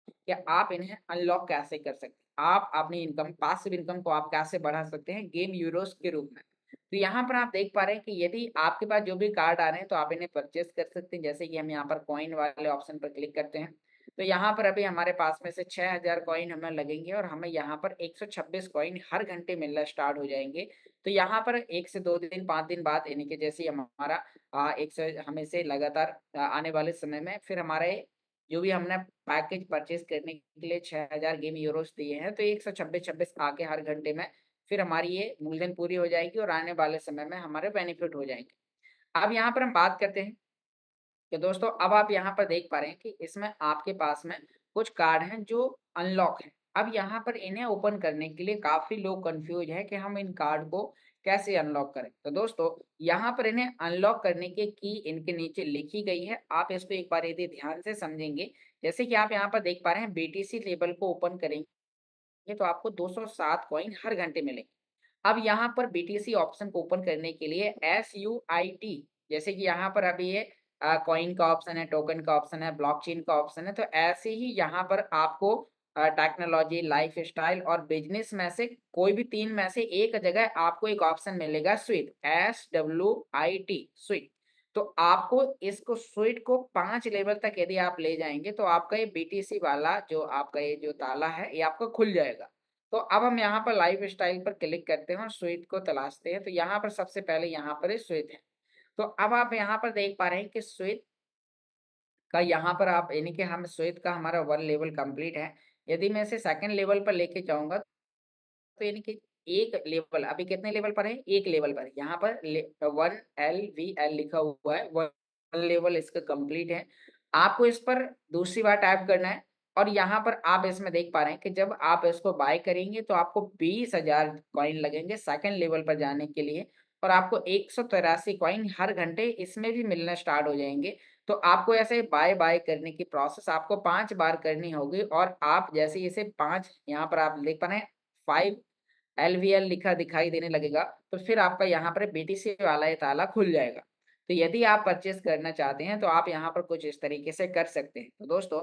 कि आप इन्हें अनलॉक कैसे कर सकते हैं। आप अपनी इनकम, पासिव इनकम को आप कैसे बढ़ा सकते हैं गेम यूरोज़ के रूप में। तो यहाँ पर आप देख पा रहे हैं कि यदि आपके पास जो भी कार्ड आ रहे हैं, तो आप इन्हें परचेज़ कर सकते हैं। जैसे कि हम यहाँ पर कॉइन वाले ऑप्शन पर क्लिक करते हैं, तो यहाँ पर अभी हमारे पास में से 6000 कॉइन हमें लगेंगे और हमें यहाँ पर 126 कॉइन हर घंटे मिलना स्टार्ट हो जाएँगे। तो यहाँ पर 1 से 2 दिन, 5 दिन बाद यानी कि जैसे ही हमारा एक से हमें से लगातार आने वाले समय में फिर हमारे जो भी हमने पैकेज परचेज़ करने के लिए 6000 गेम यूरोज़ दिए हैं, तो 126-26 आके हर घंटे में फिर हमारी ये मूलधन पूरी हो जाएगी और आने वाले समय में हमारे बेनिफिट हो जाएँगे। अब यहाँ पर हम बात करते हैं कि दोस्तों अब आप यहाँ पर देख पा रहे हैं कि इसमें आपके पास में कुछ कार्ड हैं जो अनलॉक हैं। अब यहाँ पर इन्हें ओपन करने के लिए काफ़ी लोग कन्फ्यूज़ हैं कि हम इन कार्ड को कैसे अनलॉक करें? तो दोस्तों, यहाँ पर इन्हें अनलॉक करने की इनके नीचे लिखी गई है। आप इसको एक बार यदि ध्यान से समझेंगे, जैसे कि आप यहाँ पर देख पा रहे हैं बीटीसी लेबल को ओपन करेंगे तो आपको 207 कॉइन हर घंटे मिलेंगे। अब यहाँ पर बीटीसी ऑप्शन को ओपन करने के लिए SUIT, जैसे कि यहाँ पर अभी ये कॉइन का ऑप्शन है, टोकन का ऑप्शन है, ब्लॉकचेन का ऑप्शन है, तो ऐसे ही यहाँ पर आपको टेक्नोलॉजी, लाइफ़स्टाइल और बिज़नेस में से कोई भी 3 में से एक जगह आपको एक ऑप्शन मिलेगा स्वीट, SWIT स्वीट। तो आपको इसको स्वीट को 5 लेवल तक यदि आप ले जाएँगे, तो आपका ये बीटीसी वाला जो आपका ये जो ताला है, ये आपका खुल जाएगा। तो अब हम यहाँ पर लाइफ़स्टाइल पर क्लिक करते हैं और स्वीट को तलाशते हैं, तो यहाँ पर सबसे पहले यहाँ पर ये स्वीट है। तो अब आप यहाँ पर देख पा रहे हैं कि स्वीट का यहाँ पर आप यानी कि हम स्वीट का हमारा 1 लेवल कंप्लीट है। यदि मैं इसे सेकंड लेवल पर लेके जाऊँगा, तो यानी कि एक लेवल अभी कितने लेवल पर है? एक लेवल पर। यहाँ पर 1 LVL लिखा हुआ है, 1 लेवल इसका कंप्लीट है। आपको इस पर दूसरी बार टैप करना है और यहाँ पर आप इसमें देख पा रहे हैं कि जब आप इसको बाय करेंगे तो आपको 20,000 कॉइन लगेंगे सेकंड लेवल पर जाने के लिए और आपको 183 कॉइन हर घंटे इसमें भी मिलना स्टार्ट हो जाएँगे। तो आपको ऐसे बाय-बाय करने की प्रोसेस आपको 5 बार करनी होगी और आप जैसे ही इसे 5 यहाँ पर आप देख पा रहे हैं 5 एलवीएल लिखा दिखाई देने लगेगा, तो फिर आपका यहाँ पर बीटीसी वाला ये ताला खुल जाएगा। तो यदि आप परचेज़ करना चाहते हैं, तो आप यहाँ पर कुछ इस तरीके से कर सकते हैं। तो दोस्तों,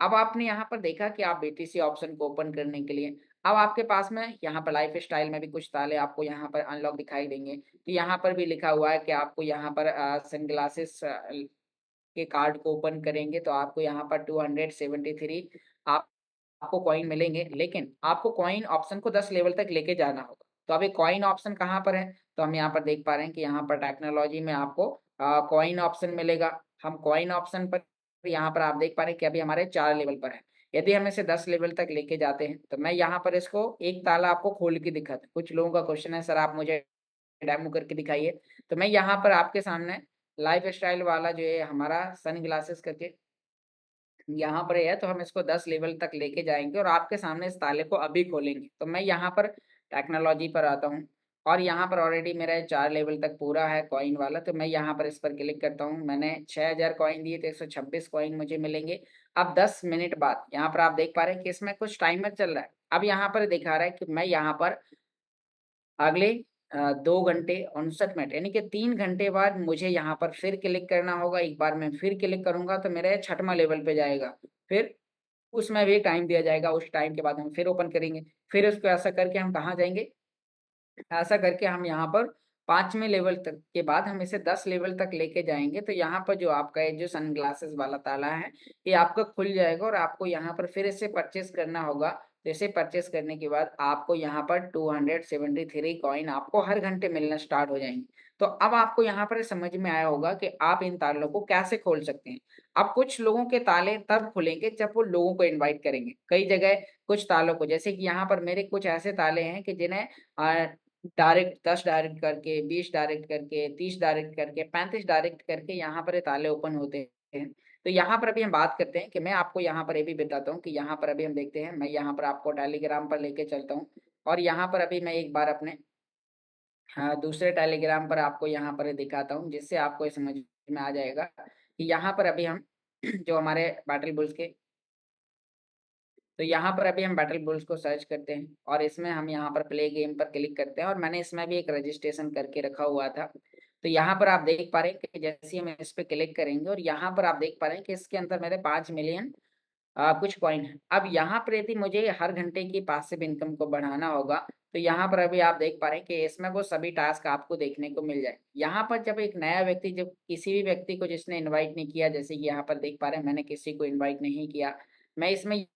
अब आपने यहाँ पर देखा कि आप बीटीसी ऑप्शन को ओपन करने के लिए अब आपके पास में यहाँ पर लाइफ़स्टाइल में भी कुछ ताले आपको यहाँ पर अनलॉक दिखाई देंगे। तो यहाँ पर भी लिखा हुआ है कि आपको यहाँ पर सनग्लासेस के कार्ड को ओपन करेंगे, तो आपको यहाँ पर 273 आप आपको कॉइन मिलेंगे, लेकिन आपको कॉइन ऑप्शन को 10 लेवल तक लेके जाना होगा। तो अभी कॉइन ऑप्शन कहाँ पर है? तो हम यहाँ पर देख पा रहे हैं कि यहाँ पर टेक्नोलॉजी में आपको कॉइन ऑप्शन मिलेगा। हम कॉइन ऑप्शन पर यहाँ पर आप देख पा रहे हैं कि अभी हमारे 4 लेवल पर है। यदि हम इसे 10 लेवल तक लेके जाते हैं, तो मैं यहाँ पर इसको एक ताला आपको खोल के दिखाता हूँ। कुछ लोगों का क्वेश्चन है, सर आप मुझे डेमो करके दिखाइए। तो मैं यहाँ पर आपके सामने लाइफ़स्टाइल वाला जो है हमारा सनग्लासेस करके यहाँ पर है, तो हम इसको 10 लेवल तक लेके जाएँगे और आपके सामने इस ताले को अभी खोलेंगे। तो मैं यहाँ पर टेक्नोलॉजी पर आता हूँ और यहाँ पर ऑलरेडी मेरा 4 लेवल तक पूरा है कॉइन वाला, तो मैं यहाँ पर इस पर क्लिक करता हूँ। मैंने 6000 कॉइन दिए तो 126 कॉइन मुझे मिलेंगे। अब 10 मिनट बाद यहाँ पर आप देख पा रहे हैं कि इसमें कुछ टाइमर चल रहा है। अब यहाँ पर दिखा रहा है कि मैं यहाँ पर अगले 2 घंटे 59 मिनट यानी कि 3 घंटे बाद मुझे यहाँ पर फिर क्लिक करना होगा। एक बार मैं फिर क्लिक करूँगा तो मेरा ये 6वाँ लेवल पे जाएगा। फिर उसमें भी टाइम दिया जाएगा, उस टाइम के बाद हम फिर ओपन करेंगे। फिर उसको ऐसा करके हम कहाँ जाएँगे? ऐसा करके हम यहाँ पर 5वें लेवल तक के बाद हम इसे 10 लेवल तक लेके जाएँगे, तो यहाँ पर जो आपका ये जो सनग्लासेस वाला ताला है, ये आपका खुल जाएगा और आपको यहाँ पर फिर इसे परचेज़ करना होगा। तो इसे परचेज़ करने के बाद आपको यहाँ पर 273 कॉइन आपको हर घंटे मिलना स्टार्ट हो जाएँगे। तो अब आपको यहाँ पर समझ में आया होगा कि आप इन तालों को कैसे खोल सकते हैं। अब कुछ लोगों के ताले तब खुलेंगे जब वो लोगों को इनवाइट करेंगे। कई जगह कुछ तालों को जैसे कि यहाँ पर मेरे कुछ ऐसे ताले हैं कि जिन्हें डायरेक्ट 10 डायरेक्ट करके, 20 डायरेक्ट करके, 30 डायरेक्ट करके, 35 डायरेक्ट करके यहाँ पर ये ताले ओपन होते हैं। तो यहाँ पर अभी हम बात करते हैं कि मैं आपको यहाँ पर ये भी बताता हूँ कि यहाँ पर अभी हम देखते हैं, मैं यहाँ पर आपको टेलीग्राम पर लेके चलता हूँ और यहाँ पर अभी मैं एक बार अपने हाँ, दूसरे टेलीग्राम पर आपको यहाँ पर दिखाता हूँ, जिससे आपको ये समझ में आ जाएगा कि यहाँ पर अभी हम जो हमारे बैटल बुल्स के तो यहाँ पर अभी हम बैटल बुल्स को सर्च करते हैं और इसमें हम यहाँ पर प्ले गेम पर क्लिक करते हैं और मैंने इसमें भी एक रजिस्ट्रेशन करके रखा हुआ था। तो यहाँ पर आप देख पा रहे हैं कि जैसे ही हम इस पे क्लिक करेंगे और यहाँ पर आप देख पा रहे हैं कि इसके अंदर मेरे 5 मिलियन कुछ कॉइन है। अब यहाँ पर यदि मुझे हर घंटे की पासिव इनकम को बढ़ाना होगा, तो यहाँ पर अभी आप देख पा रहे हैं कि इसमें वो सभी टास्क आपको देखने को मिल जाए। यहाँ पर जब एक नया व्यक्ति जब किसी भी व्यक्ति को जिसने इनवाइट नहीं किया, जैसे कि यहाँ पर देख पा रहे हैं मैंने किसी को इनवाइट नहीं किया, मैं इसमें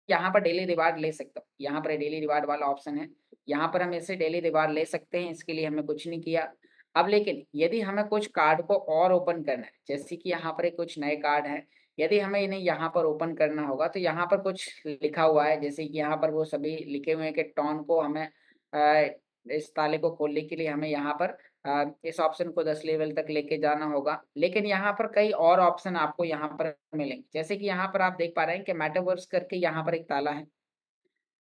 यहाँ पर डेली रिवार्ड ले सकता हूँ। यहाँ पर डेली रिवार्ड वाला ऑप्शन है। यहाँ पर हम इससे डेली रिवार्ड ले सकते हैं, इसके लिए हमें कुछ नहीं किया। अब लेकिन यदि हमें कुछ कार्ड को और ओपन करना है, जैसे कि यहाँ पर कुछ नए कार्ड हैं, यदि हमें इन्हें यहाँ पर ओपन करना होगा, तो यहाँ पर कुछ लिखा हुआ है, जैसे कि यहाँ पर वो सभी लिखे हुए हैं कि टॉन को हमें इस ताले को खोलने के लिए हमें यहाँ पर इस ऑप्शन को 10 लेवल तक लेके जाना होगा। लेकिन यहाँ पर कई और ऑप्शन आपको यहाँ पर मिलेंगे। जैसे कि यहाँ पर आप देख पा रहे हैं कि मेटावर्स करके यहाँ पर एक ताला है।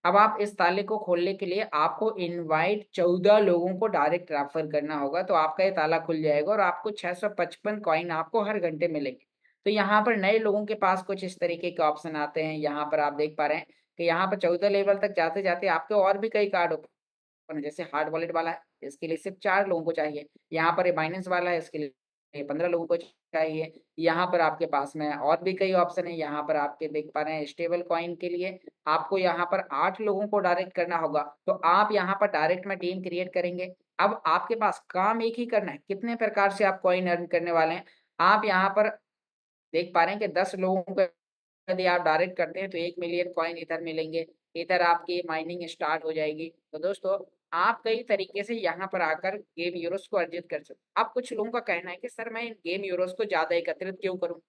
अब आप इस ताले को खोलने के लिए आपको इनवाइट 14 लोगों को डायरेक्ट रेफर करना होगा, तो आपका ये ताला खुल जाएगा और आपको 655 कॉइन आपको हर घंटे मिलेंगे। तो यहाँ पर नए लोगों के पास कुछ इस तरीके के ऑप्शन आते हैं। यहाँ पर आप देख पा रहे हैं कि यहाँ पर 14 लेवल तक जाते-जाते आपके और भी कई कार्ड ओपन जैसे हार्ड वॉलेट वाला है, इसके लिए सिर्फ़ 4 लोगों को चाहिए। यहाँ पर ये बाइनेंस वाला है, इसके लिए 15 लोगों को चाहिए। यहाँ पर आपके पास में और भी कई ऑप्शन हैं, यहाँ पर आपके देख पा रहे हैं स्टेबल कॉइन के लिए आपको यहाँ पर 8 लोगों को डायरेक्ट करना होगा, तो आप यहाँ पर डायरेक्ट में टीम क्रिएट करेंगे। अब आपके पास काम एक ही करना है, कितने प्रकार से आप कॉइन अर्न करने वाले हैं। आप यहाँ पर देख पा रहे हैं कि 10 लोगों को यदि आप डायरेक्ट करते हैं तो 1 मिलियन कॉइन इधर मिलेंगे, इधर आपकी माइनिंग स्टार्ट हो जाएगी। तो दोस्तों, आप कई तरीके से यहाँ पर आकर गेम यूरोज़ को अर्जित कर सकते हैं। अब कुछ लोगों का कहना है कि सर मैं इन गेम यूरोज़ को ज़्यादा एकत्रित क्यों करूँ?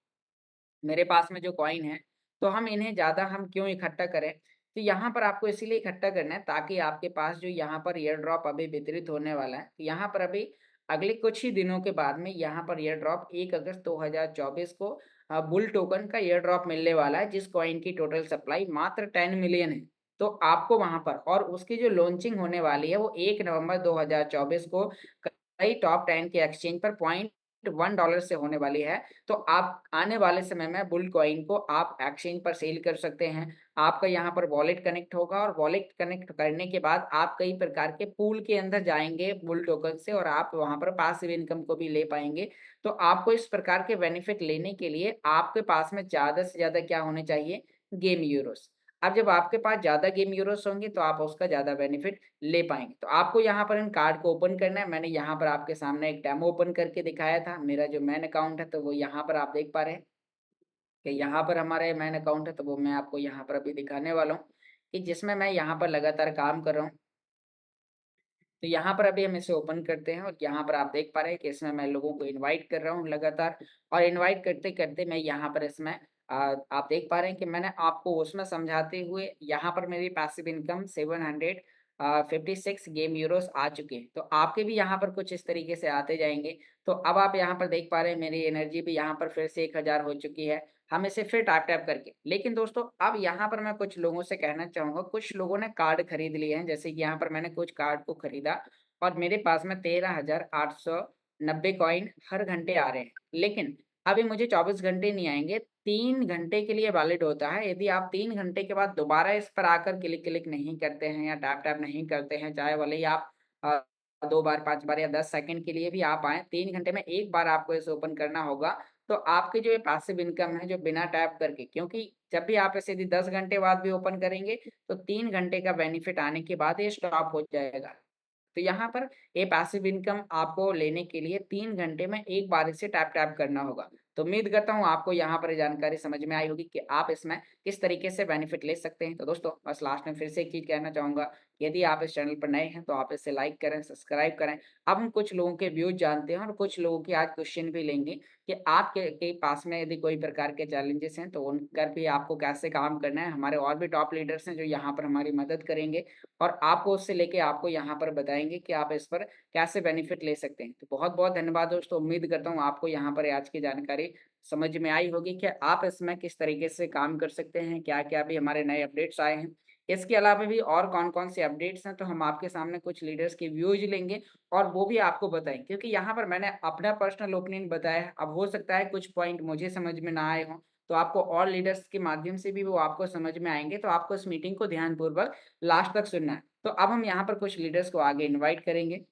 मेरे पास में जो कॉइन है, तो हम इन्हें ज़्यादा हम क्यों इकट्ठा करें? तो यहाँ पर आपको इसीलिए इकट्ठा करना है ताकि आपके पास जो यहाँ पर एयर ड्रॉप अभी वितरित होने वाला है, यहाँ पर अभी अगले कुछ ही दिनों के बाद में यहाँ पर एयर ड्रॉप 1 अगस्त 2024 को बुल टोकन का एयर ड्रॉप मिलने वाला है, जिस कॉइन की टोटल सप्लाई मात्र 10 मिलियन है। तो आपको वहाँ पर और उसकी जो लॉन्चिंग होने वाली है, वो 1 नवंबर 2024 को कई टॉप 10 के एक्सचेंज पर $0.1 से होने वाली है। तो आप आने वाले समय में बुल कॉइन को आप एक्सचेंज पर सेल कर सकते हैं। आपका यहाँ पर वॉलेट कनेक्ट होगा और वॉलेट कनेक्ट करने के बाद आप कई प्रकार के पूल के अंदर जाएँगे बुल टोकन से और आप वहाँ पर पासिव इनकम को भी ले पाएँगे। तो आपको इस प्रकार के बेनिफिट लेने के लिए आपके पास में ज़्यादा से ज़्यादा क्या होने चाहिए? Game euros. अब जब आपके पास ज़्यादा गेम यूरोज़ होंगे तो आप उसका ज़्यादा बेनिफिट ले पाएँगे। तो आपको यहाँ पर इन कार्ड को ओपन करना है। मैंने यहाँ पर आपके सामने एक डेमो ओपन करके दिखाया था। मेरा जो मेन अकाउंट है तो वो यहाँ पर आप देख पा रहे हैं कि यहाँ पर हमारा ये मेन अकाउंट है, तो वो मैं आपको यहाँ पर अभी दिखाने वाला हूँ कि जिसमें मैं यहाँ पर लगातार काम कर रहा हूँ। तो यहाँ पर अभी हम इसे ओपन करते हैं और यहाँ पर आप देख पा रहे हैं कि इसमें मैं लोगों को इनवाइट कर रहा हूँ लगातार और इनवाइट करते-करते मैं यहाँ पर इसमें आप देख पा रहे हैं कि मैंने आपको उसमें समझाते हुए यहाँ पर मेरी पैसिव इनकम 756 गेम यूरोज़ आ चुके हैं। तो आपके भी यहाँ पर कुछ इस तरीके से आते जाएँगे। तो अब आप यहाँ पर देख पा रहे हैं मेरी एनर्जी भी यहाँ पर फिर से 1000 हो चुकी है। हम इसे फिर टैप-टैप करके लेकिन दोस्तों अब यहाँ पर मैं कुछ लोगों से कहना चाहूँगा, कुछ लोगों ने कार्ड खरीद लिए हैं, जैसे कि यहाँ पर मैंने कुछ कार्ड को खरीदा और मेरे पास में 13,890 कॉइन हर घंटे आ रहे हैं। लेकिन अभी मुझे 24 घंटे नहीं आएँगे, 3 घंटे के लिए वैलिड होता है। यदि आप 3 घंटे के बाद दोबारा इस पर आकर क्लिक-क्लिक नहीं करते हैं या टैप-टैप नहीं करते हैं, चाहे भले ही आप 2 बार, 5 बार या 10 सेकंड के लिए भी आप आएँ, 3 घंटे में 1 बार आपको इसे ओपन करना होगा। तो आपकी जो ये पैसिव इनकम है, जो बिना टैप करके, क्योंकि जब भी आप इसे यदि 10 घंटे बाद भी ओपन करेंगे, तो 3 घंटे का बेनिफिट आने के बाद ये स्टॉप हो जाएगा। तो यहाँ पर ये पैसिव इनकम आपको लेने के लिए 3 घंटे में 1 बार इसे टैप-टैप करना होगा। तो उम्मीद करता हूँ आपको यहाँ पर ये जानकारी समझ में आई होगी कि आप इसमें किस तरीके से बेनिफिट ले सकते हैं। तो दोस्तों, बस लास्ट में फिर से एक चीज़ कहना चाहूँगा, यदि आप इस चैनल पर नए हैं तो आप इसे लाइक करें, सब्सक्राइब करें। अब हम कुछ लोगों के व्यूज़ जानते हैं और कुछ लोगों के आज क्वेश्चन भी लेंगे कि आपके पास में यदि कोई प्रकार के चैलेंजेस हैं, तो उन पर भी आपको कैसे काम करना है। हमारे और भी टॉप लीडर्स हैं जो यहाँ पर हमारी मदद करेंगे और आपको उससे लेके आपको यहाँ पर बताएँगे कि आप इस पर कैसे बेनिफिट ले सकते हैं। तो बहुत-बहुत धन्यवाद दोस्तों, उम्मीद करता हूँ आपको यहाँ पर आज की जानकारी समझ में आई होगी कि आप इसमें किस तरीके से काम कर सकते हैं, क्या-क्या अभी हमारे नए अपडेट्स आए हैं। इसके अलावा भी और कौन-कौन से अपडेट्स हैं, तो हम आपके सामने कुछ लीडर्स के व्यूज़ लेंगे और वो भी आपको बताएँगे, क्योंकि यहाँ पर मैंने अपना पर्सनल ओपिनियन बताया है। अब हो सकता है कुछ पॉइंट मुझे समझ में ना आए हों, तो आपको और लीडर्स के माध्यम से भी वो आपको समझ में आएँगे, तो आपको इस मीटिंग को ध्यानपूर्वक लास्ट तक सुनना है। तो अब हम यहाँ पर कुछ लीडर्स को आगे इनवाइट करेंगे।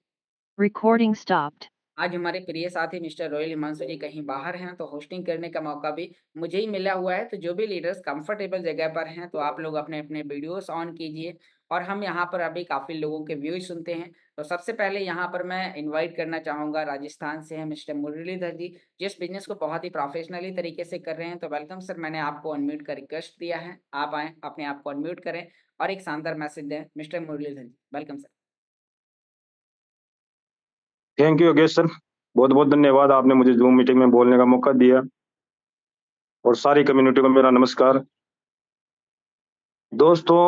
Recording stopped. आज हमारे प्रिय साथी मिस्टर रॉयल हिमांशु जी कहीं बाहर हैं, तो होस्टिंग करने का मौका भी मुझे ही मिला हुआ है। तो जो भी लीडर्स कंफर्टेबल जगह पर हैं, तो आप लोग अपने-अपने वीडियोस ऑन कीजिए और हम यहाँ पर अभी काफ़ी लोगों के व्यूज़ सुनते हैं। तो सबसे पहले यहाँ पर मैं इनवाइट करना चाहूँगा, राजस्थान से हैं मिस्टर मुरलीधर जी, जिस बिज़नेस को बहुत ही प्रोफेशनली तरीके से कर रहे हैं। तो वेलकम सर, मैंने आपको अनम्यूट का रिक्वेस्ट दिया है। आप आएँ, अपने आप को अनम्यूट करें और एक शानदार मैसेज दें। Mister Muralidhar ji, welcome sir. Thank you Yogesh sir. बहुत-बहुत धन्यवाद, आपने मुझे ज़ूम मीटिंग में बोलने का मौका दिया और सारी कम्युनिटी को मेरा नमस्कार। दोस्तों,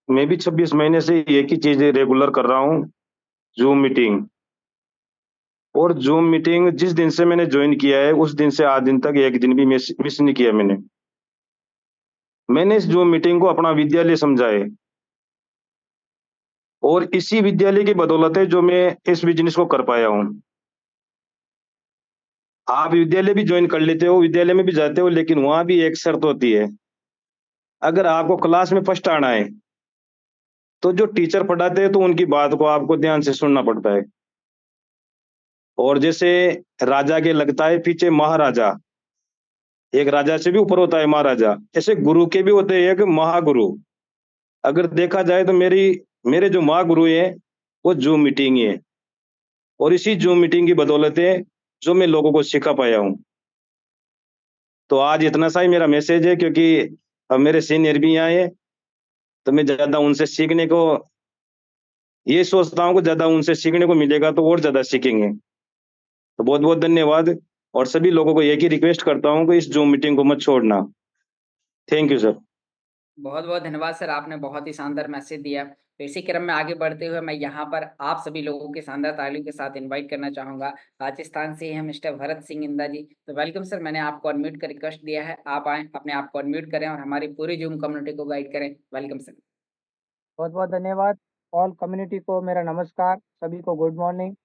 मैं भी 26 महीने से एक ही चीज़ रेगुलर कर रहा हूँ, ज़ूम मीटिंग। और ज़ूम मीटिंग जिस दिन से मैंने जॉइन किया है, उस दिन से आज दिन तक एक दिन भी मिस नहीं किया मैंने। मैंने इस ज़ूम मीटिंग को अपना विद्यालय समझा है और इसी विद्यालय की बदौलत है जो मैं इस बिज़नेस को कर पाया हूँ। आप विद्यालय भी जॉइन कर लेते हो, विद्यालय में भी जाते हो, लेकिन वहाँ भी एक शर्त होती है। अगर आपको क्लास में फर्स्ट आना है, तो जो टीचर पढ़ाते हैं तो उनकी बात को आपको ध्यान से सुनना पड़ता है। और जैसे राजा के लगता है पीछे महाराजा, एक राजा से भी ऊपर होता है महाराजा, ऐसे गुरु के भी होते हैं एक महागुरु। अगर देखा जाए तो मेरे जो महागुरु हैं, वो ज़ूम मीटिंग ही है और इसी ज़ूम मीटिंग की बदौलत है, जो मैं लोगों को सिखा पाया हूँ। तो आज इतना सा ही मेरा मैसेज है, क्योंकि अब मेरे सीनियर भी यहाँ हैं, तो मैं ज़्यादा उनसे सीखने को ये सोचता हूँ कि ज़्यादा उनसे सीखने को मिलेगा तो और ज़्यादा सीखेंगे। तो बहुत-बहुत धन्यवाद और सभी लोगों को एक ही रिक्वेस्ट करता हूँ कि इस ज़ूम मीटिंग को मत छोड़ना। Thank you sir. बहुत-बहुत धन्यवाद सर, आपने बहुत ही शानदार मैसेज दिया। तो इसी क्रम में आगे बढ़ते हुए मैं यहाँ पर आप सभी लोगों के शानदार तालियों के साथ इनवाइट करना चाहूँगा। राजस्थान से हैं मिस्टर भरत सिंह इंदा जी। तो वेलकम सर, मैंने आपको अनम्यूट का रिक्वेस्ट दिया है। आप आएँ, अपने आप को अनम्यूट करें और हमारी पूरी ज़ूम कम्युनिटी को गाइड करें। Welcome sir. बहुत-बहुत धन्यवाद। ऑल कम्युनिटी को मेरा नमस्कार, सभी को गुड मॉर्निंग।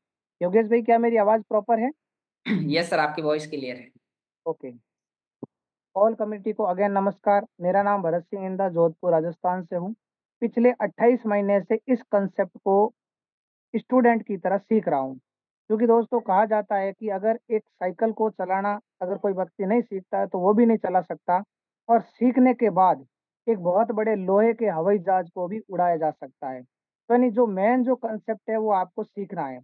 योगेश भाई, क्या मेरी आवाज़ प्रॉपर है? यस सर, आपकी वॉइस क्लियर है। ओके। ऑल कम्युनिटी को अगेन नमस्कार। मेरा नाम भरत सिंह इंदा, जोधपुर, राजस्थान से हूँ। पिछले 28 महीने से इस कांसेप्ट को स्टूडेंट की तरह सीख रहा हूँ। क्योंकि दोस्तों, कहा जाता है कि अगर एक साइकिल को चलाना अगर कोई व्यक्ति नहीं सीखता है तो वो भी नहीं चला सकता, और सीखने के बाद एक बहुत बड़े लोहे के हवाई जहाज को भी उड़ाया जा सकता है। तो यानी जो मेन जो कंसेप्ट है वो आपको सीखना है।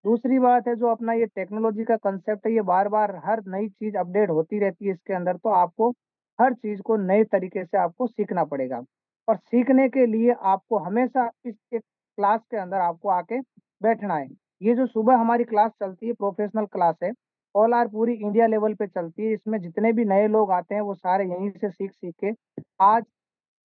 दूसरी बात है, जो अपना ये टेक्नोलॉजी का कंसेप्ट है, ये बार-बार हर नई चीज़ अपडेट होती रहती है इसके अंदर, तो आपको हर चीज़ को नए तरीके से आपको सीखना पड़ेगा। और सीखने के लिए आपको हमेशा इस एक क्लास के अंदर आपको आके बैठना है। ये जो सुबह हमारी क्लास चलती है, प्रोफेशनल क्लास है, ऑल आर पूरी इंडिया लेवल पे चलती है। इसमें जितने भी नए लोग आते हैं वो सारे यहीं से सीख-सीख के आज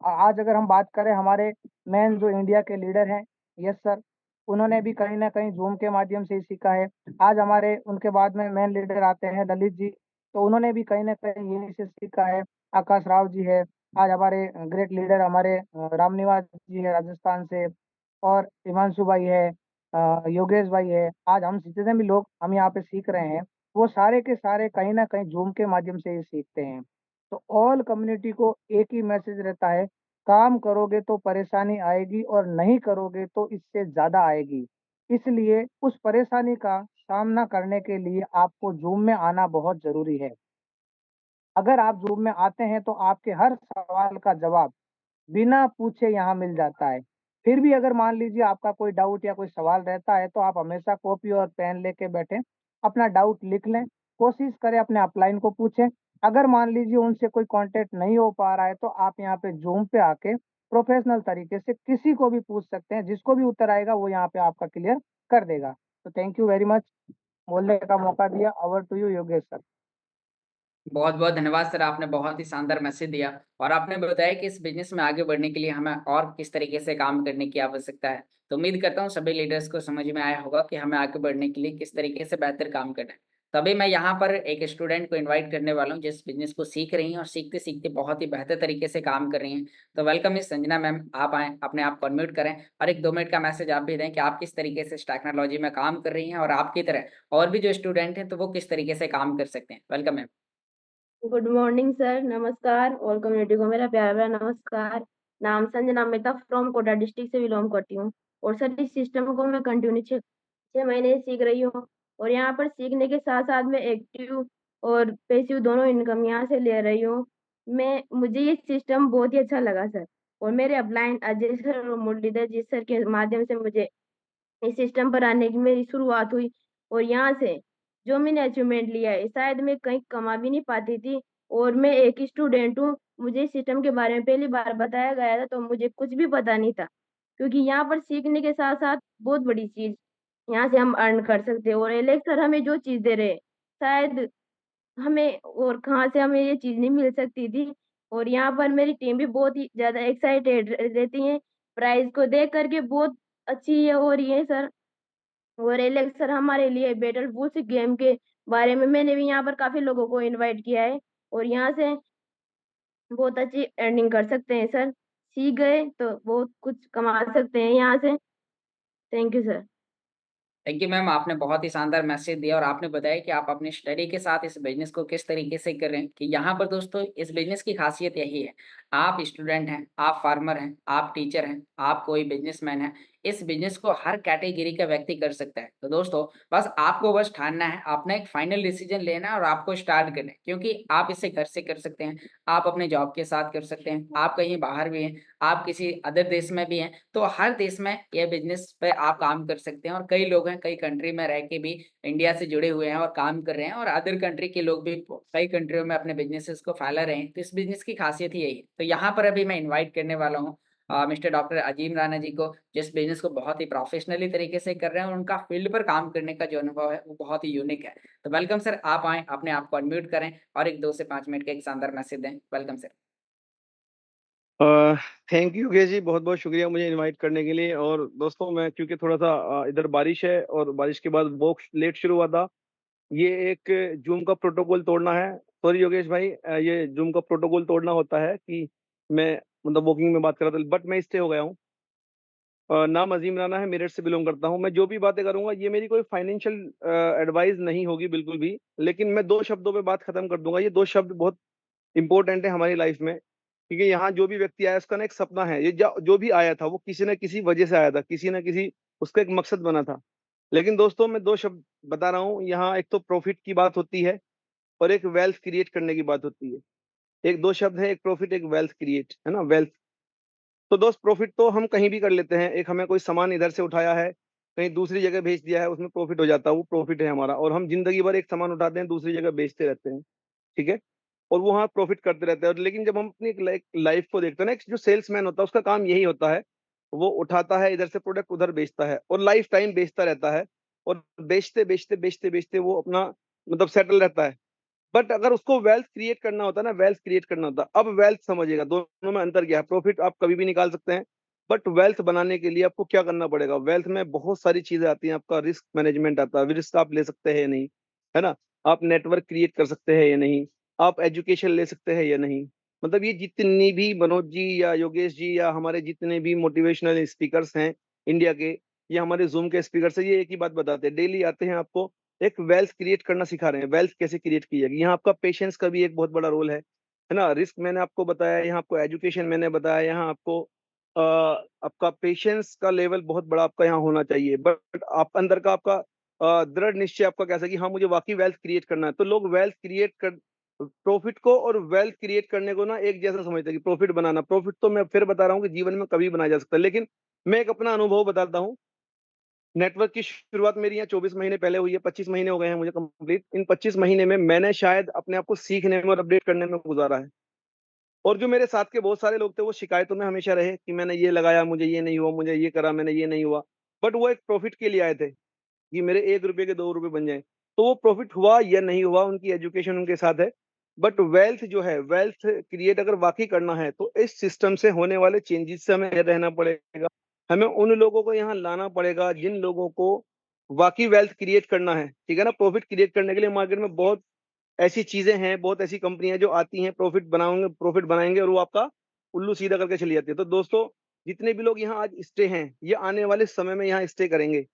आज अगर हम बात करें, हमारे मेन जो इंडिया के लीडर हैं, यस सर, उन्होंने भी कहीं न कहीं ज़ूम के माध्यम से ही सीखा है। आज हमारे उनके बाद में मेन लीडर आते हैं ललित जी, तो उन्होंने भी कहीं न कहीं यहीं से सीखा है। आकाश राव जी है, आज हमारे ग्रेट लीडर हमारे रामनिवास जी है राजस्थान से, और हिमांशु भाई है, योगेश भाई है। आज हम जितने भी लोग हम यहाँ पे सीख रहे हैं, वो सारे के सारे कहीं न कहीं ज़ूम के माध्यम से ही सीखते हैं। तो ऑल कम्युनिटी को एक ही मैसेज रहता है, काम करोगे तो परेशानी आएगी और नहीं करोगे तो इससे ज़्यादा आएगी। इसलिए उस परेशानी का सामना करने के लिए आपको ज़ूम में आना बहुत ज़रूरी है। अगर आप ज़ूम में आते हैं तो आपके हर सवाल का जवाब बिना पूछे यहाँ मिल जाता है। फिर भी अगर मान लीजिए आपका कोई डाउट या कोई सवाल रहता है तो आप हमेशा कॉपी और पेन लेके बैठें, अपना डाउट लिख लें, कोशिश करें अपने अपलाइन को पूछें। अगर मान लीजिए उनसे कोई कॉन्टैक्ट नहीं हो पा रहा है तो आप यहाँ पे ज़ूम पे आके प्रोफ़ेशनल तरीके से किसी को भी पूछ सकते हैं, जिसको भी उत्तर आएगा वो यहाँ पे आपका क्लियर कर देगा। तो थैंक यू वेरी मच बोलने का मौका दिया। Over to you Yogesh sir. बहुत-बहुत धन्यवाद सर, आपने बहुत ही शानदार मैसेज दिया और आपने बताया कि इस बिज़नेस में आगे बढ़ने के लिए हमें और किस तरीके से काम करने की आवश्यकता है। तो उम्मीद करता हूँ सभी लीडर्स को समझ में आया होगा कि हमें आगे बढ़ने के लिए किस तरीके से बेहतर काम करना है। तभी मैं यहाँ पर एक स्टूडेंट को इनवाइट करने वाला हूँ जिस बिज़नेस को सीख रही हैं और सीखते-सीखते बहुत ही बेहतर तरीके से काम कर रही हैं। तो वेलकम मिस संजना मैम, आप आएँ, अपने आप को अनम्यूट करें और एक 2 मिनट का मैसेज आप भी दें कि आप किस तरीके से इस टेक्नोलॉजी में काम कर रही हैं और आपकी तरह और भी जो स्टूडेंट हैं, तो वो किस तरीके से काम कर सकते हैं। Welcome ma'am. Good morning sir, नमस्कार और कम्युनिटी को मेरा प्यारा नमस्कार। नाम संजना मेहता फ्रॉम कोटा डिस्ट्रिक्ट से बिलोंग करती हूँ और सर इस सिस्टम को मैं कंटिन्यू 6 महीने सीख रही हूँ और यहाँ पर सीखने के साथ साथ मैं एक्टिव और पैसिव दोनों इनकम यहाँ से ले रही हूँ। मुझे ये सिस्टम बहुत ही अच्छा लगा सर और मेरे अपलाइन अजय सर और मुरलीधर जी सर के माध्यम से मुझे इस सिस्टम पर आने की मेरी शुरुआत हुई और यहाँ से जो मैंने अचीवमेंट लिया है शायद मैं कहीं कमा भी नहीं पाती थी और मैं एक स्टूडेंट हूँ। मुझे इस सिस्टम के बारे में पहली बार बताया गया था तो मुझे कुछ भी पता नहीं था क्योंकि यहाँ पर सीखने के साथ साथ बहुत बड़ी चीज यहाँ से हम अर्न कर सकते हैं और एलेक्स सर हमें जो चीज दे रहे हैं शायद हमें और कहाँ से हमें ये चीज नहीं मिल सकती थी और यहाँ पर मेरी टीम भी बहुत ही ज्यादा एक्साइटेड रहती है प्राइज को देख करके बहुत अच्छी है और ये सर और एलेक्स सर हमारे लिए बैटल बूथ गेम के बारे में मैंने भी यहाँ पर काफी लोगों को इनवाइट किया है और यहाँ से बहुत अच्छी अर्निंग कर सकते हैं सर। सीख गए तो बहुत कुछ कमा सकते हैं यहाँ से। Thank you sir. Thank you ma'am, आपने बहुत ही शानदार मैसेज दिया और आपने बताया कि आप अपनी स्टडी के साथ इस बिज़नेस को किस तरीके से कर रहे हैं कि यहाँ पर दोस्तों इस बिज़नेस की खासियत यही है, आप स्टूडेंट हैं, आप फार्मर हैं, आप टीचर हैं, आप कोई बिज़नेसमैन हैं, इस बिज़नेस को हर कैटेगरी का व्यक्ति कर सकता है। तो दोस्तों बस आपको बस ठानना है, अपना एक फाइनल डिसीजन लेना है और आपको स्टार्ट करना है क्योंकि आप इसे घर से कर सकते हैं, आप अपने जॉब के साथ कर सकते हैं, आप कहीं बाहर भी हैं, आप किसी अदर देश में भी हैं, तो हर देश में ये बिज़नेस पे आप काम कर सकते हैं और कई लोग हैं, कई कंट्री में रह के भी इंडिया से जुड़े हुए हैं और काम कर रहे हैं और अदर कंट्री के लोग भी कई कंट्रियों में अपने बिज़नेसेस को फैला रहे हैं। तो इस बिज़नेस की खासियत ही यही है। तो यहाँ पर अभी मैं इनवाइट करने वाला हूँ मिस्टर डॉक्टर अजीम राणा जी को, जिस बिज़नेस को बहुत ही प्रोफेशनली तरीके से कर रहे हैं और उनका फील्ड पर काम करने का जो अनुभव है, वो बहुत ही यूनिक है। तो वेलकम सर, आप आएँ, अपने आप को अनम्यूट करें और एक 2 से 5 मिनट का एक शानदार मैसेज दें। Welcome sir. Thank you Yogesh ji, बहुत बहुत शुक्रिया मुझे इनवाइट करने के लिए। और दोस्तों मैं क्योंकि थोड़ा सा इधर बारिश है और बारिश के बाद वॉक लेट शुरू हुआ था, ये एक जूम का प्रोटोकॉल तोड़ना है। सॉरी योगेश भाई, ये जूम का प्रोटोकॉल तोड़ना होता है कि मैं मतलब वॉकिंग में बात कर रहा था बट मैं इससे हो गया हूँ। नाम अजीम राना है, मेरठ से बिलोंग करता हूँ। मैं जो भी बातें करूंगा ये मेरी कोई फाइनेंशियल एडवाइस नहीं होगी बिल्कुल भी, लेकिन मैं 2 शब्दों पे बात खत्म कर दूंगा। ये 2 शब्द बहुत इंपॉर्टेंट है हमारी लाइफ में क्योंकि यहाँ जो भी व्यक्ति आया उसका ना एक सपना है। ये जो भी आया था वो किसी न किसी वजह से आया था, किसी न किसी उसका एक मकसद बना था। लेकिन दोस्तों मैं 2 शब्द बता रहा हूँ यहाँ, एक तो प्रॉफिट की बात होती है और एक वेल्थ क्रिएट करने की बात होती है। एक 2 शब्द है, एक प्रॉफिट एक वेल्थ क्रिएट, है ना, वेल्थ। तो दोस्त प्रॉफिट तो हम कहीं भी कर लेते हैं। एक हमें कोई सामान इधर से उठाया है, कहीं दूसरी जगह भेज दिया है, उसमें प्रॉफिट हो जाता है, वो प्रॉफिट है हमारा। और हम जिंदगी भर एक सामान उठाते हैं दूसरी जगह बेचते रहते हैं, ठीक है, और वो वहाँ प्रॉफिट करते रहते हैं। लेकिन जब हम अपनी लाइफ को देखते हैं ना, एक जो सेल्समैन होता है उसका काम यही होता है, वो उठाता है इधर से प्रोडक्ट उधर बेचता है और लाइफ टाइम बेचता रहता है और बेचते बेचते बेचते बेचते वो अपना मतलब सेटल रहता है। बट अगर उसको वेल्थ क्रिएट करना होता है ना, वेल्थ क्रिएट करना होता है। अब वेल्थ समझिएगा, दोनों में अंतर क्या है। प्रॉफिट आप कभी भी निकाल सकते हैं बट वेल्थ बनाने के लिए आपको क्या करना पड़ेगा। वेल्थ में बहुत सारी चीजें आती हैं। आपका रिस्क मैनेजमेंट आता है, रिस्क आप ले सकते हैं या नहीं, है ना, आप नेटवर्क क्रिएट कर सकते हैं या नहीं, आप एजुकेशन ले सकते हैं या नहीं। मतलब ये जितनी भी मनोज जी या योगेश जी या हमारे जितने भी मोटिवेशनल स्पीकर्स हैं इंडिया के, ये हमारे जूम के स्पीकर से ये एक ही बात बताते हैं, डेली आते हैं आपको एक वेल्थ क्रिएट करना सिखा रहे हैं। वेल्थ कैसे क्रिएट की जाएगी, यहाँ आपका पेशेंस का भी एक बहुत बड़ा रोल है ना। रिस्क मैंने आपको बताया, यहाँ आपको एजुकेशन मैंने बताया, यहाँ आपको आपका पेशेंस का लेवल बहुत बड़ा आपका यहाँ होना चाहिए, बट आप अंदर का आपका दृढ़ निश्चय आपका कैसा कि हाँ मुझे वाकई वेल्थ क्रिएट करना है। तो लोग वेल्थ क्रिएट कर प्रॉफिट को और वेल्थ क्रिएट करने को ना एक जैसा समझते हैं कि प्रॉफिट बनाना, प्रॉफिट तो मैं फिर बता रहा हूँ कि जीवन में कभी बनाया जा सकता है। लेकिन मैं एक अपना अनुभव बताता हूँ। नेटवर्क की शुरुआत मेरी यहाँ 24 महीने पहले हुई है, 25 महीने हो गए हैं मुझे कंप्लीट। इन 25 महीने में मैंने शायद अपने आप को सीखने में और अपडेट करने में गुजारा है। और जो मेरे साथ के बहुत सारे लोग थे वो शिकायतों में हमेशा रहे कि मैंने ये लगाया, मुझे ये नहीं हुआ, मुझे ये करा, मैंने ये नहीं हुआ। बट वो एक प्रॉफिट के लिए आए थे कि मेरे 1 रुपए के 2 रुपए बन जाए। तो वो प्रॉफिट हुआ या नहीं हुआ, उनकी एजुकेशन उनके साथ है। बट वेल्थ जो है, वेल्थ क्रिएट अगर वाकई करना है तो इस सिस्टम से होने वाले चेंजेस से हमें रहना पड़ेगा। हमें उन लोगों को यहाँ लाना पड़ेगा जिन लोगों को वाकई वेल्थ क्रिएट करना है, ठीक है ना। प्रॉफिट क्रिएट करने के लिए मार्केट में बहुत ऐसी चीजें हैं, बहुत ऐसी कंपनियां जो आती हैं, प्रॉफिट बनाएंगे और वो आपका उल्लू सीधा करके चली जाती है। तो दोस्तों, जितने भी लोग यहाँ आज स्टे हैं, ये आने वाले समय में यहाँ स्टे करेंगे,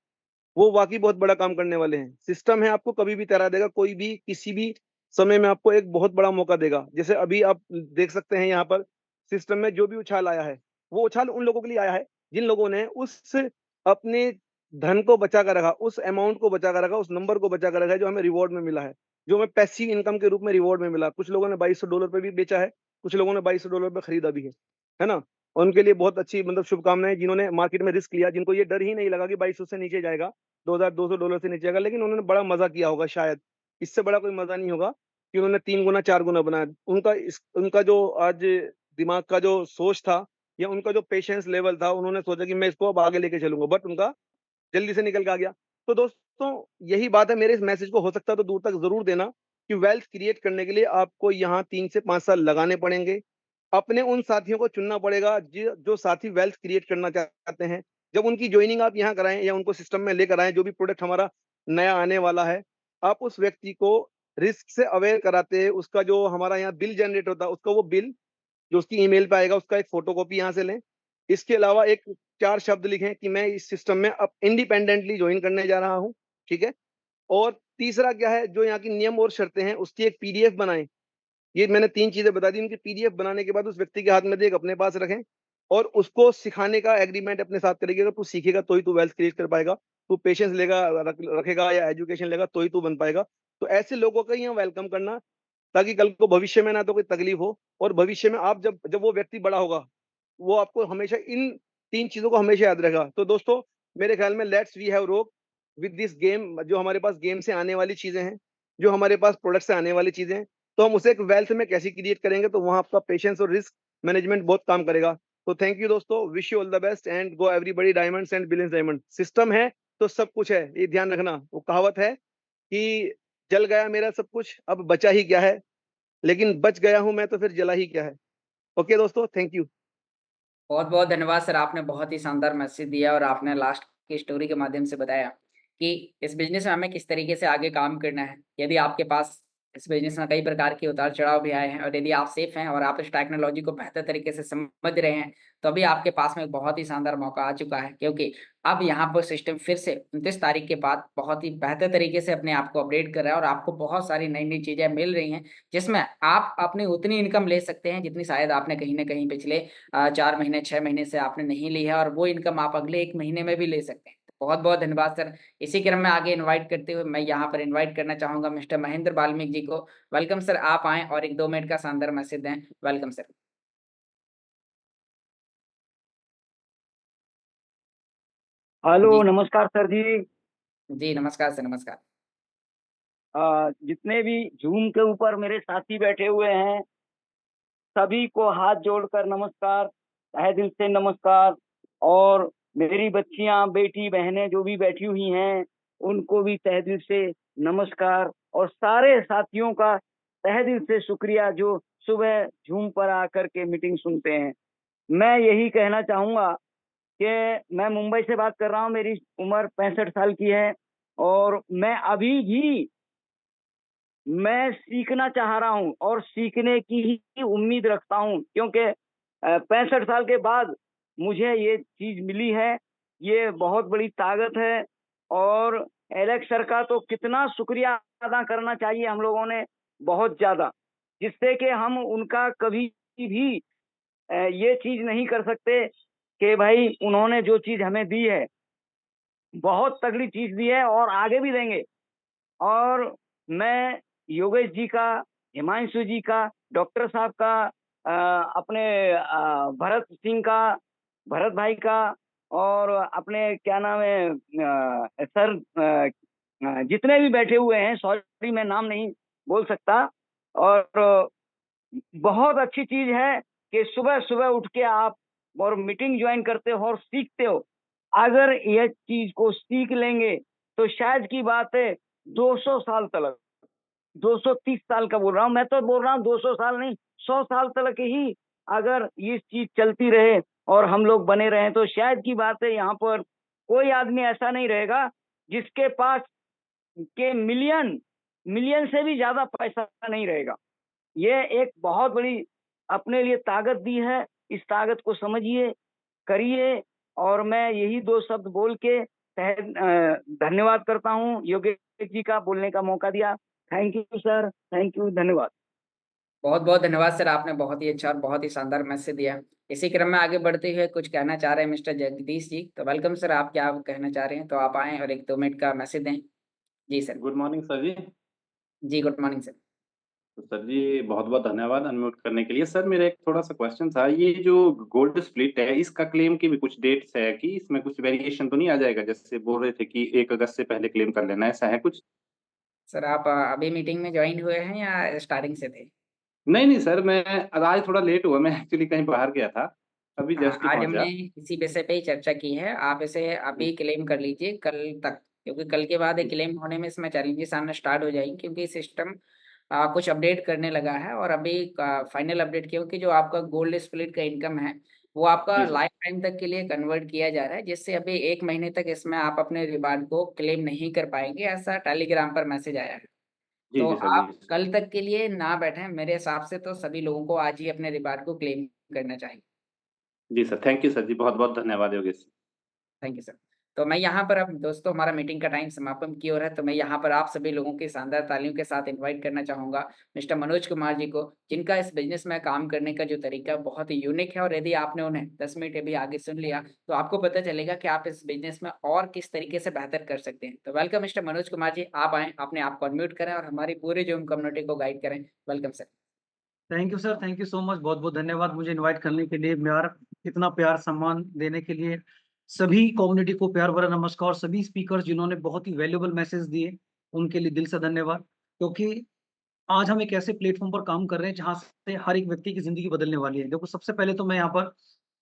वो वाकई बहुत बड़ा काम करने वाले हैं। सिस्टम है, आपको कभी भी तैरा देगा, कोई भी किसी भी समय में आपको एक बहुत बड़ा मौका देगा। जैसे अभी आप देख सकते हैं यहाँ पर सिस्टम में जो भी उछाल आया है, वो उछाल उन लोगों के लिए आया है जिन लोगों ने उस अपने धन को बचा कर रखा, उस अमाउंट को बचा कर रखा, उस नंबर को बचा कर रखा है जो हमें रिवॉर्ड में मिला है, जो हमें पैसिव इनकम के रूप में रिवॉर्ड में मिला। कुछ लोगों ने $2200 पे भी बेचा है, कुछ लोगों ने $2200 पे खरीदा भी है ना। और उनके लिए बहुत अच्छी मतलब शुभकामनाएं, जिन्होंने मार्केट में रिस्क लिया, जिनको ये डर ही नहीं लगा कि 2200 से नीचे जाएगा, $2200 से नीचे जाएगा। लेकिन उन्होंने बड़ा मजा किया होगा शायद, इससे बड़ा कोई मजा नहीं होगा कि उन्होंने 3 गुना 4 गुना बनाया। उनका जो आज दिमाग का जो सोच था या उनका जो पेशेंस लेवल था, उन्होंने सोचा कि मैं इसको अब आगे लेके चलूंगा, बट उनका जल्दी से निकल के आ गया। तो दोस्तों, यही बात है। मेरे इस मैसेज को हो सकता है तो दूर तक जरूर देना कि वेल्थ क्रिएट करने के लिए आपको यहाँ 3 से 5 साल लगाने पड़ेंगे। अपने उन साथियों को चुनना पड़ेगा जो साथी वेल्थ क्रिएट करना चाहते हैं। जब उनकी ज्वाइनिंग आप यहाँ कराएं या उनको सिस्टम में लेकर आएं, जो भी प्रोडक्ट हमारा नया आने वाला है, आप उस व्यक्ति को रिस्क से अवेयर कराते हैं। उसका जो हमारा यहाँ बिल जनरेट होता है, उसका वो बिल जो उसकी ईमेल पे आएगा, उसका एक फोटोकॉपी यहाँ से लें। इसके अलावा एक 4 शब्द लिखें कि मैं इस सिस्टम में अब इंडिपेंडेंटली ज्वाइन करने जा रहा हूँ, ठीक है। और तीसरा क्या है, जो यहाँ की नियम और शर्तें हैं उसकी एक पीडीएफ बनाएं। ये मैंने 3 चीजें बता दी। उनकी पीडीएफ बनाने के बाद उस व्यक्ति के हाथ में दे, एक अपने पास रखें और उसको सिखाने का एग्रीमेंट अपने साथ करेगी। अगर तू सीखेगा तो ही तू वेल्थ क्रिएट कर पाएगा, तू पेशेंस रखेगा या एजुकेशन लेगा तो ही तू बन पाएगा। तो ऐसे लोगों का यहाँ वेलकम करना, ताकि कल को भविष्य में ना तो कोई तकलीफ हो, और भविष्य में आप जब जब वो व्यक्ति बड़ा होगा, वो आपको हमेशा इन 3 चीजों को हमेशा याद रखेगा। तो दोस्तों, मेरे ख्याल में लेट्स वी हैव रोक विद दिस गेम। जो हमारे पास गेम से आने वाली चीजें हैं, जो हमारे पास प्रोडक्ट से आने वाली चीजें हैं, तो हम उसे एक वेल्थ में कैसे क्रिएट करेंगे, तो वहां आपका पेशेंस और रिस्क मैनेजमेंट बहुत काम करेगा। तो थैंक यू दोस्तों, wish you all the best and go everybody diamonds and billions diamond. System है तो सब कुछ है, ये ध्यान रखना। वो कहावत है कि जल गया मेरा सब कुछ, अब बचा ही क्या है, लेकिन बच गया हूं मैं तो फिर जला ही क्या है। ओके दोस्तों, थैंक यू। बहुत बहुत धन्यवाद सर, आपने बहुत ही शानदार मैसेज दिया और आपने लास्ट की स्टोरी के माध्यम से बताया कि इस बिजनेस में हमें किस तरीके से आगे काम करना है। यदि आपके पास इस बिजनेस में कई प्रकार के उतार चढ़ाव भी आए हैं और यदि आप सेफ हैं और आप इस टेक्नोलॉजी को बेहतर तरीके से समझ रहे हैं, तो अभी आपके पास में एक बहुत ही शानदार मौका आ चुका है, क्योंकि अब यहाँ पर सिस्टम फिर से 29 तारीख के बाद बहुत ही बेहतर तरीके से अपने आप को अपडेट कर रहा है और आपको बहुत सारी नई नई चीज़ें मिल रही हैं, जिसमें आप अपनी उतनी इनकम ले सकते हैं जितनी शायद आपने कहीं ना कहीं पिछले 4 महीने 6 महीने से आपने नहीं ली है, और वो इनकम आप अगले 1 महीने में भी ले सकते हैं। तो बहुत बहुत धन्यवाद सर। इसी क्रम में आगे इनवाइट करते हुए मैं यहाँ पर इनवाइट करना चाहूंगा मिस्टर महेंद्र बाल्मीक जी को। वेलकम सर, आप आएँ और 1-2 मिनट का शानदार मैसेज दें। Welcome sir. हेलो, जी नमस्कार सर जी। जी, नमस्कार सर, नमस्कार। जितने भी जूम के ऊपर मेरे साथी बैठे हुए हैं, सभी को हाथ जोड़कर नमस्कार, तहे दिल से नमस्कार। और मेरी बच्चियां, बेटी, बहनें जो भी बैठी हुई हैं, उनको भी तहे दिल से नमस्कार। और सारे साथियों का तहे दिल से शुक्रिया जो सुबह जूम पर आकर के मीटिंग सुनते हैं। मैं यही कहना चाहूंगा कि मैं मुंबई से बात कर रहा हूँ, मेरी उम्र 65 साल की है और मैं अभी भी मैं सीखना चाह रहा हूँ और सीखने की ही उम्मीद रखता हूँ, क्योंकि 65 साल के बाद मुझे ये चीज मिली है। ये बहुत बड़ी ताकत है। और एलेक्स सर का तो कितना शुक्रिया अदा करना चाहिए हम लोगों ने, बहुत ज्यादा, जिससे कि हम उनका कभी भी ये चीज नहीं कर सकते कि भाई उन्होंने जो चीज हमें दी है बहुत तगड़ी चीज दी है और आगे भी देंगे। और मैं योगेश जी का, हिमांशु जी का, डॉक्टर साहब का, अपने भरत सिंह का, भरत भाई का, और अपने क्या नाम है सर, जितने भी बैठे हुए हैं, सॉरी मैं नाम नहीं बोल सकता। और बहुत अच्छी चीज है कि सुबह सुबह उठ के आप और मीटिंग ज्वाइन करते हो और सीखते हो। अगर यह चीज को सीख लेंगे तो शायद की बात है 200 साल तक, 230 साल का बोल रहा हूँ, मैं तो बोल रहा हूँ 200 साल नहीं, 100 साल तक ही अगर ये चीज चलती रहे और हम लोग बने रहें तो शायद की बात है यहाँ पर कोई आदमी ऐसा नहीं रहेगा जिसके पास के मिलियन से भी ज्यादा पैसा नहीं रहेगा। ये एक बहुत बड़ी अपने लिए ताकत दी है, इस ताकत को समझिए, करिए। और मैं यही 2 शब्द बोल के धन्यवाद करता हूँ योगेश जी का बोलने का मौका दिया। Thank you sir, thank you, धन्यवाद। बहुत बहुत धन्यवाद सर, आपने बहुत ही अच्छा और बहुत ही शानदार मैसेज दिया। इसी क्रम में आगे बढ़ते हुए कुछ कहना चाह रहे हैं मिस्टर जगदीश जी, तो वेलकम सर, आप क्या कहना चाह रहे हैं तो आप आएँ और 1-2 मिनट का मैसेज दें। जी सर। गुड मॉर्निंग सर जी। जी गुड मॉर्निंग सर। तो सर जी बहुत-बहुत धन्यवाद अनम्यूट करने के लिए। सर मेरा एक थोड़ा-सा क्वेश्चन था, ये जो गोल्ड स्प्लिट है इसका क्लेम की भी कुछ डेट्स है कि इसमें कुछ वेरिएशन तो नहीं आ जाएगा? जैसे बोल रहे थे कि 1 अगस्त से पहले क्लेम कर लेना, ऐसा है कुछ? सर आप अभी मीटिंग में ज्वाइन हुए हैं या स्टार्टिंग से थे? नहीं सर, मैं आज थोड़ा लेट हुआ, मैं एक्चुअली कहीं बाहर गया था, अभी हाँ, जस्ट ही आज पहुँचा। हमने इसी विषय पे ही चर्चा की है। आप इसे अभी क्लेम कर लीजिए कल तक, क्योंकि कल के बाद जी, क्लेम होने में इसमें चैलेंजेस आना स्टार्ट हो जाएंगे, क्योंकि सिस्टम कुछ अपडेट करने लगा है। और अभी फाइनल अपडेट क्योंकि जो आपका गोल्ड स्प्लिट का इनकम है वो आपका जी सर। लाइफ टाइम तक के लिए कन्वर्ट किया जा रहा है, जिससे अभी 1 महीने तक इसमें आप अपने रिवार्ड को क्लेम नहीं कर पाएंगे, ऐसा टेलीग्राम पर मैसेज आया है। जी, तो जी सर, जी आप सर। कल तक के लिए ना बैठें, मेरे हिसाब से तो सभी लोगों को आज ही अपने रिवार्ड को क्लेम करना चाहिए। जी सर, थैंक यू सर जी, बहुत-बहुत धन्यवाद योगेश। Thank you sir. तो मैं यहाँ पर अब दोस्तों हमारा मीटिंग का टाइम समापन की ओर है, तो मैं यहाँ पर आप सभी लोगों की शानदार तालियों के साथ इनवाइट करना चाहूँगा मिस्टर मनोज कुमार जी को, जिनका इस बिज़नेस में काम करने का जो तरीका बहुत ही यूनिक है। और यदि आपने उन्हें 10 मिनट अभी आगे सुन लिया, तो आपको पता चलेगा कि आप इस बिज़नेस में और किस तरीके से बेहतर कर सकते हैं। तो वेलकम मिस्टर मनोज कुमार जी, आप आएँ, अपने आप को अनम्यूट करें और हमारी पूरी ज़ूम कम्युनिटी को गाइड करें। Welcome sir. Thank you sir, thank you so much. बहुत बहुत धन्यवाद मुझे इनवाइट करने के लिए, प्यार, इतना प्यार सम्मान देने के लिए। सभी कम्युनिटी को प्यार भरा नमस्कार। सभी स्पीकर्स जिन्होंने बहुत ही वैल्यूएबल मैसेज दिए उनके लिए दिल से धन्यवाद। क्योंकि आज हम एक ऐसे प्लेटफॉर्म पर काम कर रहे हैं जहाँ से हर एक व्यक्ति की जिंदगी बदलने वाली है। देखो, सबसे पहले तो मैं यहाँ पर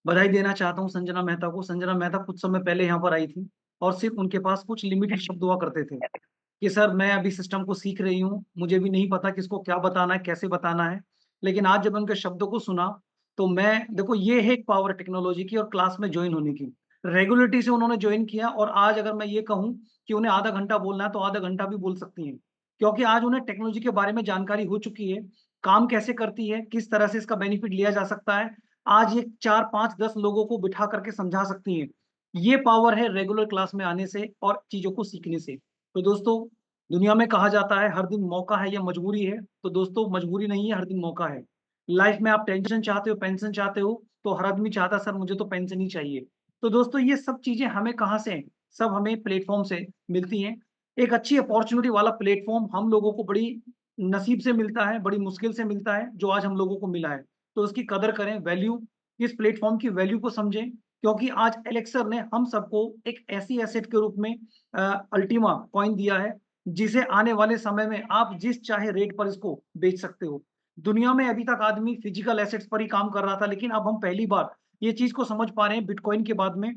बधाई देना चाहता हूँ संजना मेहता को। संजना मेहता कुछ समय पहले यहाँ पर आई थी और सिर्फ उनके पास कुछ लिमिटेड शब्द हुआ करते थे कि सर मैं अभी सिस्टम को सीख रही हूँ, मुझे भी नहीं पता किसको क्या बताना है, कैसे बताना है। लेकिन आज जब उनके शब्दों को सुना तो मैं, देखो ये है एक पावर टेक्नोलॉजी की और क्लास में ज्वाइन होने की। रेगुलरिटी से उन्होंने ज्वाइन किया और आज अगर मैं ये कहूँ कि उन्हें आधा घंटा बोलना है तो आधा घंटा भी बोल सकती हैं, क्योंकि आज उन्हें टेक्नोलॉजी के बारे में जानकारी हो चुकी है, काम कैसे करती है, किस तरह से इसका बेनिफिट लिया जा सकता है। आज ये 4, 5, 10 लोगों को बिठा करके समझा सकती हैं। ये पावर है रेगुलर क्लास में आने से और चीजों को सीखने से। तो दोस्तों, दुनिया में कहा जाता है हर दिन मौका है या मजबूरी है, तो दोस्तों मजबूरी नहीं है, हर दिन मौका है। लाइफ में आप टेंशन चाहते हो, पेंशन चाहते हो, तो हर आदमी चाहता है सर मुझे तो पेंशन ही चाहिए। तो दोस्तों ये सब चीजें हमें कहाँ से हैं? सब हमें प्लेटफॉर्म से मिलती हैं। एक अच्छी अपॉर्चुनिटी वाला प्लेटफॉर्म हम लोगों को बड़ी नसीब से मिलता है, बड़ी मुश्किल से मिलता है, जो आज हम लोगों को मिला है। तो उसकी कदर करें, वैल्यू, इस प्लेटफॉर्म की वैल्यू को समझें, क्योंकि आज एलेक्सर ने हम सबको एक ऐसी एसेट के रूप में अल्टीमा कॉइन दिया है, जिसे आने वाले समय में आप जिस चाहे रेट पर इसको बेच सकते हो। दुनिया में अभी तक आदमी फिजिकल एसेट्स पर ही काम कर रहा था, लेकिन अब हम पहली बार ये चीज को समझ पा रहे हैं बिटकॉइन के बाद में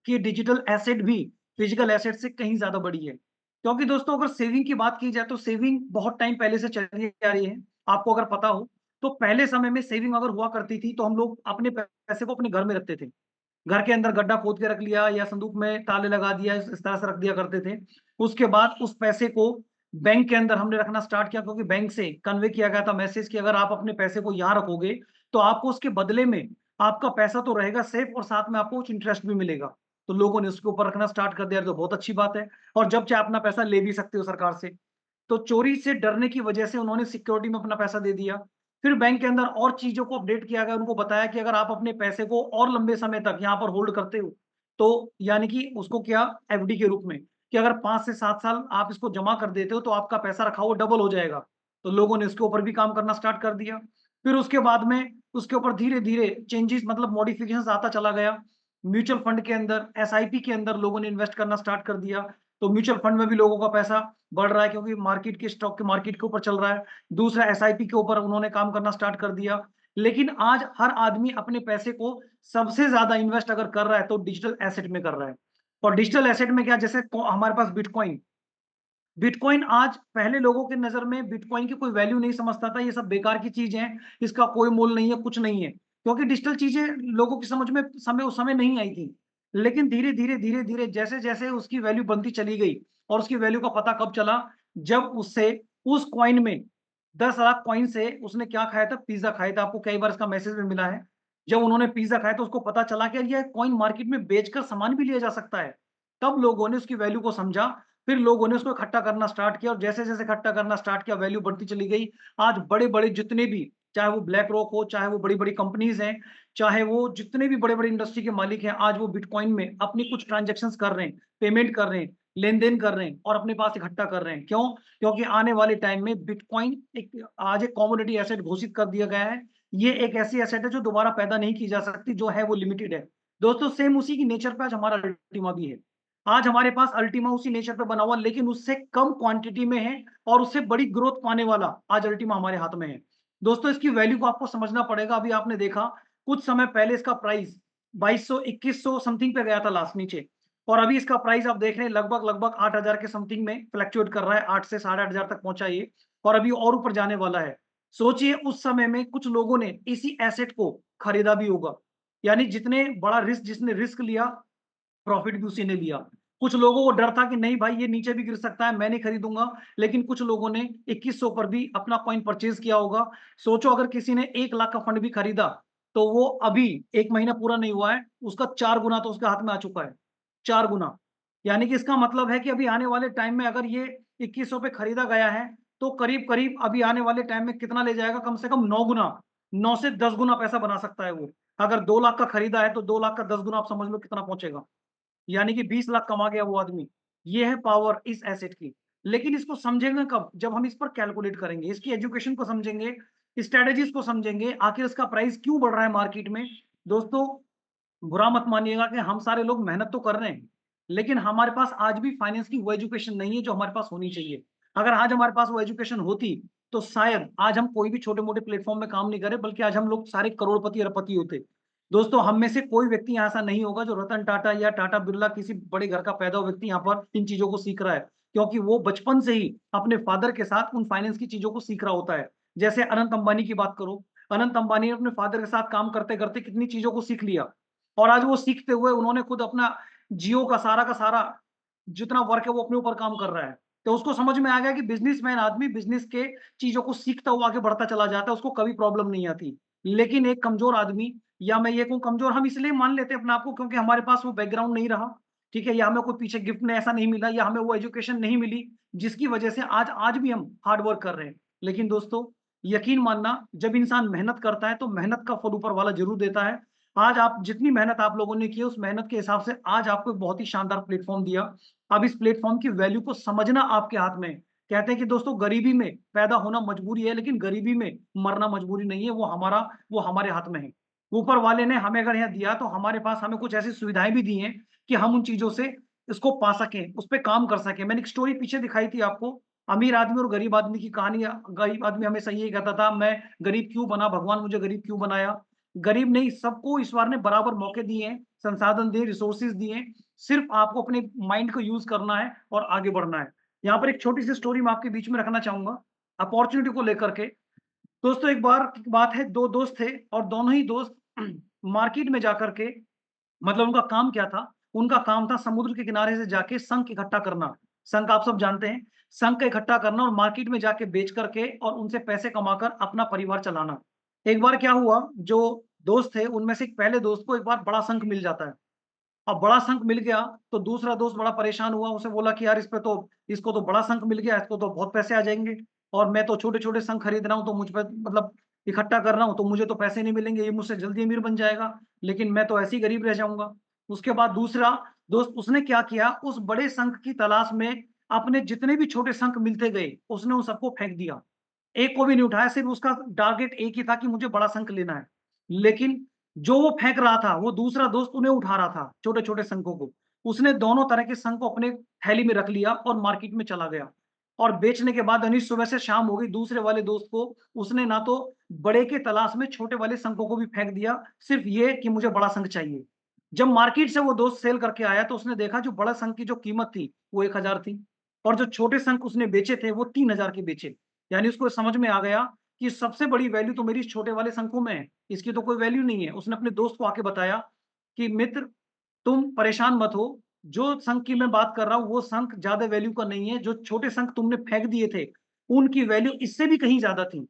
कि डिजिटल एसेट भी फिजिकल एसेट से कहीं ज्यादा बड़ी है। क्योंकि दोस्तों अगर सेविंग की बात की जाए तो सेविंग बहुत टाइम पहले से चली आ रही है। आपको अगर पता हो तो पहले समय में सेविंग अगर हुआ करती थी तो हम लोग अपने पैसे को अपने घर में रखते थे। घर के अंदर गड्ढा खोद के रख लिया या संदूक में ताले लगा दिया, इस तरह से रख दिया करते थे। उसके बाद उस पैसे को बैंक के अंदर हमने रखना स्टार्ट किया, क्योंकि बैंक से कन्वे किया गया था मैसेज कि अगर आप अपने पैसे को यहाँ रखोगे तो आपको उसके बदले में आपका पैसा तो रहेगा सेफ और साथ में आपको कुछ इंटरेस्ट भी मिलेगा। तो लोगों ने उसके ऊपर रखना स्टार्ट कर दिया, तो बहुत अच्छी बात है। और जब चाहे अपना पैसा ले भी सकते हो सरकार से। तो चोरी से डरने की वजह से उन्होंने सिक्योरिटी में अपना पैसा दे दिया। फिर बैंक के अंदर और चीजों को अपडेट किया गया, उनको बताया कि अगर आप अपने पैसे को और लंबे समय तक यहाँ पर होल्ड करते हो तो यानी कि उसको क्या, एफडी के रूप में, कि अगर 5 से 7 साल आप इसको जमा कर देते हो तो आपका पैसा रखा हुआ डबल हो जाएगा। तो लोगों ने उसके ऊपर भी काम करना स्टार्ट कर दिया। फिर उसके बाद में उसके ऊपर धीरे धीरे चेंजेस, मतलब मॉडिफिकेशन आता चला गया। म्यूचुअल फंड के अंदर, एसआईपी के अंदर लोगों ने इन्वेस्ट करना स्टार्ट कर दिया। तो म्यूचुअल फंड में भी लोगों का पैसा बढ़ रहा है क्योंकि मार्केट के स्टॉक के मार्केट के ऊपर चल रहा है। दूसरा एसआईपी के ऊपर उन्होंने काम करना स्टार्ट कर दिया। लेकिन आज हर आदमी अपने पैसे को सबसे ज्यादा इन्वेस्ट अगर कर रहा है तो डिजिटल एसेट में कर रहा है। और डिजिटल एसेट में क्या, जैसे हमारे पास बिटकॉइन, बिटकॉइन आज पहले लोगों के नजर में बिटकॉइन की कोई वैल्यू नहीं समझता था, ये सब बेकार की चीज है, इसका कोई मोल नहीं है, कुछ नहीं है, क्योंकि डिजिटल चीजें लोगों की समझ में उस समय नहीं आई थी। लेकिन धीरे धीरे धीरे धीरे जैसे जैसे उसकी वैल्यू बनती चली गई, और उसकी वैल्यू का पता कब चला, जब उससे उस कॉइन में 10 लाख कॉइन से उसने क्या खाया था, पिज्जा खाया था। आपको कई बार इसका मैसेज भी मिला है। जब उन्होंने पिज्जा खाया तो उसको पता चला कि यह कॉइन मार्केट में बेचकर सामान भी लिया जा सकता है। तब लोगों ने उसकी वैल्यू को समझा, फिर लोगों ने उसको इकट्ठा करना स्टार्ट किया, और जैसे जैसे इकट्ठा करना स्टार्ट किया वैल्यू बढ़ती चली गई। आज बड़े बड़े जितने भी, चाहे वो ब्लैक रॉक हो, चाहे वो बड़ी बड़ी कंपनीज हैं, चाहे वो जितने भी बड़े बड़े इंडस्ट्री के मालिक हैं, आज वो बिटकॉइन में अपनी कुछ ट्रांजेक्शन्स कर रहे हैं, पेमेंट कर रहे हैं, लेन देन कर रहे हैं और अपने पास इकट्ठा कर रहे हैं। क्यों? क्योंकि आने वाले टाइम में बिटकॉइन आज एक कमोडिटी एसेट घोषित कर दिया गया है। ये एक ऐसी एसेट है जो दोबारा पैदा नहीं की जा सकती, जो है वो लिमिटेड है। दोस्तों सेम उसी की नेचर पे आज हमारा अल्टीमा भी है। आज हमारे पास अल्टीमा उसी नेचर पे बना हुआ, लेकिन उससे कम क्वांटिटी में है और उससे बड़ी ग्रोथ पाने वाला आज अल्टीमा हमारे हाथ में है। दोस्तों इसकी वैल्यू को आपको समझना पड़ेगा। अभी आपने देखा कुछ समय पहले इसका प्राइस 2200-2100 समथिंग पे गया था लास्ट नीचे, और अभी इसका प्राइस आप देख रहे हैं लगभग लगभग 8000 के समथिंग में फ्लक्चुएट कर रहा है। 8 से 8500 तक पहुंचा ये, और अभी और ऊपर जाने वाला है। सोचिए उस समय में कुछ लोगों ने इसी एसेट को खरीदा भी होगा, यानी जितने बड़ा रिस्क, जिसने रिस्क लिया प्रॉफिट भी उसी ने लिया। कुछ लोगों को डर था कि नहीं भाई ये नीचे भी गिर सकता है, मैं नहीं खरीदूंगा, लेकिन कुछ लोगों ने 2100 पर भी अपना कॉइन परचेज किया होगा। सोचो अगर किसी ने 1 लाख का फंड भी खरीदा तो वो अभी 1 महीना पूरा नहीं हुआ है, उसका 4 गुना तो उसके हाथ में आ चुका है, 4 गुना। यानी कि इसका मतलब है कि अभी आने वाले टाइम में अगर ये 2100 पे खरीदा गया है तो करीब करीब अभी आने वाले टाइम में कितना ले जाएगा, कम से कम 9 गुना, 9 से 10 गुना पैसा बना सकता है वो। अगर 2 लाख का खरीदा है तो 2 लाख का 10 गुना आप समझ लो कितना पहुंचेगा, यानी कि 20 लाख कमा गया वो आदमी। ये है पावर इस एसेट की। लेकिन इसको समझेंगे कब? जब हम इस पर कैलकुलेट करेंगे, इसकी एजुकेशन को समझेंगे, स्ट्रेटेजीज को समझेंगे, आखिर इसका प्राइस क्यों बढ़ रहा है मार्केट में। दोस्तों बुरा मत मानिएगा कि हम सारे लोग मेहनत तो कर रहे हैं, लेकिन हमारे पास आज भी फाइनेंस की वो एजुकेशन नहीं है जो हमारे पास होनी चाहिए। अगर आज हमारे पास वो एजुकेशन होती तो शायद आज हम कोई भी छोटे मोटे प्लेटफॉर्म में काम नहीं करे, बल्कि आज हम लोग सारे करोड़पति अरबपति होते। दोस्तों हम में से कोई व्यक्ति यहाँ ऐसा नहीं होगा जो रतन टाटा या टाटा बिरला किसी बड़े घर का पैदा हुआ व्यक्ति यहाँ पर इन चीजों को सीख रहा है, क्योंकि वो बचपन से ही अपने फादर के साथ उन फाइनेंस की चीजों को सीख रहा होता है। जैसे अनंत अंबानी की बात करो, अनंत अंबानी ने अपने फादर के साथ काम करते करते कितनी चीजों को सीख लिया, और आज वो सीखते हुए उन्होंने खुद अपना जियो का सारा जितना वर्क है वो अपने ऊपर काम कर रहा है। तो उसको समझ में आ गया कि बिजनेसमैन आदमी बिजनेस के चीजों को सीखता हुआ आगे बढ़ता चला जाता है, उसको कभी प्रॉब्लम नहीं आती। लेकिन एक कमजोर आदमी, या मैं ये कहूँ कमजोर हम इसलिए मान लेते हैं अपने आप को क्योंकि हमारे पास वो बैकग्राउंड नहीं रहा, ठीक है, या हमें कोई पीछे गिफ्ट में ऐसा नहीं मिला, या हमें वो एजुकेशन नहीं मिली जिसकी वजह से आज भी हम हार्ड वर्क कर रहे हैं। लेकिन दोस्तों यकीन मानना, जब इंसान मेहनत करता है तो मेहनत का फल ऊपर वाला जरूर देता है। आज आप जितनी मेहनत आप लोगों ने की है, उस मेहनत के हिसाब से आज आपको एक बहुत ही शानदार प्लेटफॉर्म दिया। अब इस प्लेटफॉर्म की वैल्यू को समझना आपके हाथ में है। कहते हैं कि दोस्तों गरीबी में पैदा होना मजबूरी है, लेकिन गरीबी में मरना मजबूरी नहीं है। वो हमारे हाथ में है। ऊपर वाले ने हमें अगर यहाँ दिया तो हमारे पास हमें कुछ ऐसी सुविधाएं भी दी हैं कि हम उन चीजों से इसको पा सकें, उस पर काम कर सकें। मैंने एक स्टोरी पीछे दिखाई थी आपको, अमीर आदमी और गरीब आदमी की कहानी। गरीब आदमी हमेशा यही कहता था मैं गरीब क्यों बना, भगवान मुझे गरीब क्यों बनाया। गरीब नहीं, सबको ईश्वर ने बराबर मौके दिए हैं, संसाधन दिए, रिसोर्सेज दिए हैं। सिर्फ आपको अपने माइंड को यूज करना है और आगे बढ़ना है। यहाँ पर एक छोटी सी स्टोरी मैं आपके बीच में रखना चाहूंगा अपॉर्चुनिटी को लेकर के। दोस्तों एक बार की बात है, 2 दोस्त थे और दोनों ही दोस्त मार्केट में जाकर के, मतलब उनका काम क्या था, उनका काम था समुद्र के किनारे से जाके शंख इकट्ठा करना। शंख आप सब जानते हैं, शंख का इकट्ठा करना और मार्केट में जाके बेच करके और उनसे पैसे कमाकर अपना परिवार चलाना। एक बार क्या हुआ, जो दोस्त थे उनमें से एक पहले दोस्त को एक बार बड़ा शंख मिल जाता है। अब बड़ा शंख मिल गया तो दूसरा दोस्त बड़ा परेशान हुआ, उसे बोला कि यार इसको तो बड़ा शंख मिल गया, इसको तो बहुत पैसे आ जाएंगे और मैं तो छोटे छोटे शंख खरीद रहा हूँ, तो मुझ पे मतलब इकट्ठा कर रहा हूँ तो मुझे तो पैसे नहीं मिलेंगे, ये मुझसे जल्दी अमीर बन जाएगा, लेकिन मैं तो ऐसे ही गरीब रह जाऊंगा। उसके बाद दूसरा दोस्त उसने क्या किया, उस बड़े शंख की तलाश में अपने जितने भी छोटे शंख मिलते गए उसने उन सबको फेंक दिया, एक को भी नहीं उठाया। सिर्फ उसका टारगेट एक ही था कि मुझे बड़ा शंख लेना है। लेकिन जो वो फेंक रहा था वो दूसरा दोस्त उन्हें उठा रहा था, छोटे छोटे शंखों को। उसने दोनों तरह के शंख को अपने थैली में रख लिया और मार्केट में चला गया। और बेचने के बाद अनिश सुबह से शाम हो गई, दूसरे वाले दोस्त को उसने ना तो बड़े के तलाश में छोटे वाले शंखों को भी फेंक दिया, सिर्फ ये कि मुझे बड़ा शंख चाहिए। जब मार्केट से वो दोस्त सेल करके आया तो उसने देखा जो बड़ा शंख की जो कीमत थी वो 1000 थी, और जो छोटे शंख उसने बेचे थे वो 3000 के बेचे। यानी उसको समझ में आ गया कि सबसे बड़ी वैल्यू तो मेरी इस छोटे वाले शंखों में है, इसकी तो कोई वैल्यू नहीं है। उसने अपने दोस्त को आके बताया कि मित्र, तुम परेशान मत हो, जो शंख की मैं बात कर रहा हूँ वो शंख ज्यादा वैल्यू का नहीं है, जो छोटे शंख तुमने फेंक दिए थे उनकी वैल्यू इससे भी कहीं ज्यादा थी।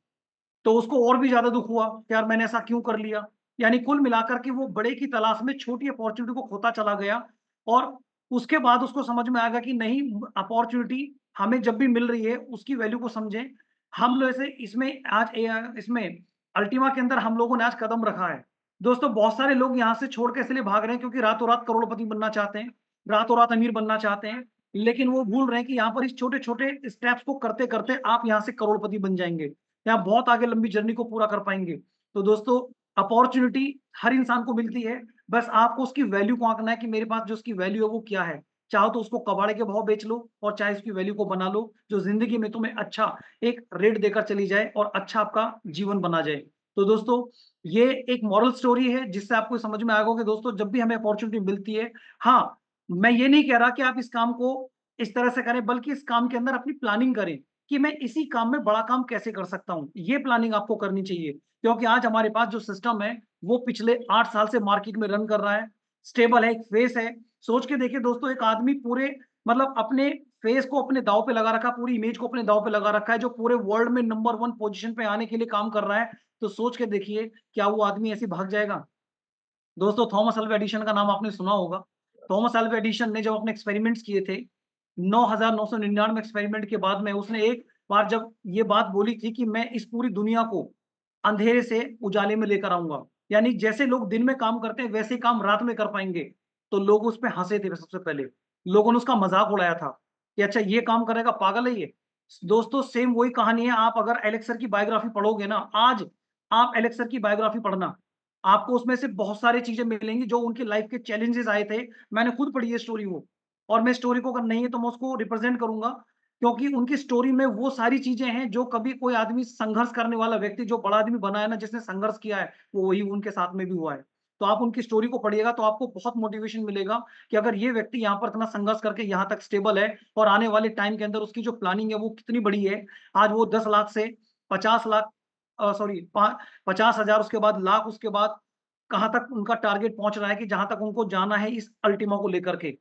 तो उसको और भी ज्यादा दुख हुआ कि यार मैंने ऐसा क्यों कर लिया। यानी कुल मिलाकर के वो बड़े की तलाश में छोटी अपॉर्चुनिटी को खोता चला गया। और उसके बाद उसको समझ में आ गया कि नहीं, अपॉर्चुनिटी हमें जब भी मिल रही है उसकी वैल्यू को समझें। हम लोग ऐसे इसमें आज इसमें अल्टीमा के अंदर हम लोगों ने आज कदम रखा है। दोस्तों बहुत सारे लोग यहाँ से छोड़ के इसलिए भाग रहे हैं क्योंकि रातों रात करोड़पति बनना चाहते हैं, रातों रात अमीर बनना चाहते हैं, लेकिन वो भूल रहे हैं कि यहाँ पर इस छोटे छोटे स्टेप्स को करते करते आप यहाँ से करोड़पति बन जाएंगे, या बहुत आगे लंबी जर्नी को पूरा कर पाएंगे। तो दोस्तों अपॉर्चुनिटी हर इंसान को मिलती है, बस आपको उसकी वैल्यू को आंकना है कि मेरे पास जो उसकी वैल्यू है वो क्या है। चाहो तो उसको कबाड़े के भाव बेच लो और चाहे उसकी वैल्यू को बना लो जो जिंदगी में तुम्हें अच्छा एक रेट देकर चली जाए और अच्छा आपका जीवन बना जाए। तो दोस्तों ये एक मॉरल स्टोरी है जिससे आपको समझ में आएगा कि दोस्तों जब भी हमें अपॉर्चुनिटी मिलती है, हाँ, मैं ये नहीं कह रहा कि आप इस काम को इस तरह से करें, बल्कि इस काम के अंदर अपनी प्लानिंग करें कि मैं इसी काम में बड़ा काम कैसे कर सकता हूँ। ये प्लानिंग आपको करनी चाहिए, क्योंकि आज हमारे पास जो सिस्टम है वो पिछले 8 साल से मार्केट में रन कर रहा है, स्टेबल है, एक फेस है। सोच के देखिए दोस्तों, एक आदमी पूरे मतलब अपने फेस को अपने दांव पे लगा रखा, पूरी इमेज को अपने दांव पे लगा रखा है, जो पूरे वर्ल्ड में नंबर 1 पोजीशन पे आने के लिए काम कर रहा है। तो सोच के देखिए, क्या वो आदमी ऐसे भाग जाएगा? दोस्तों थॉमस अल्वा एडिशन का नाम आपने सुना होगा। थॉमस अल्वा एडिशन ने जब अपने एक्सपेरिमेंट्स किए थे 9999 एक्सपेरिमेंट के बाद में, उसने एक बार जब ये बात बोली थी कि मैं इस पूरी दुनिया को अंधेरे से उजाले में लेकर आऊंगा, यानी जैसे लोग दिन में काम करते हैं वैसे ही काम रात में कर पाएंगे। तो लोग उस पे हंसे थे सबसे पहले, लोगों ने उसका मजाक उड़ाया था कि अच्छा ये काम करेगा, पागल है ये। दोस्तों सेम वही कहानी है, आप अगर एलेक्सर की बायोग्राफी पढ़ोगे ना, आज आप एलेक्सर की बायोग्राफी पढ़ना, आपको उसमें से बहुत सारी चीजें मिलेंगी जो उनकी लाइफ के चैलेंजेस आए थे। मैंने खुद पढ़ी है स्टोरी वो, और मैं स्टोरी को अगर नहीं है तो मैं उसको रिप्रेजेंट करूंगा, क्योंकि उनकी स्टोरी में वो सारी चीजें हैं जो कभी कोई आदमी संघर्ष करने वाला व्यक्ति जो बड़ा आदमी बना है ना, जिसने संघर्ष किया है, वो वही उनके साथ में भी हुआ है। तो आप उनकी स्टोरी को पढ़िएगा तो आपको बहुत मोटिवेशन मिलेगा कि अगर ये व्यक्ति यहाँ पर इतना संघर्ष करके यहाँ तक स्टेबल है और आने वाले टाइम के अंदर उसकी जो प्लानिंग है वो कितनी बड़ी है। आज वो 10 लाख से 50 लाख, सॉरी 50,000, उसके बाद लाख, उसके बाद कहाँ तक उनका टारगेट पहुंच रहा है कि जहां तक उनको जाना है इस अल्टीमा को लेकर के।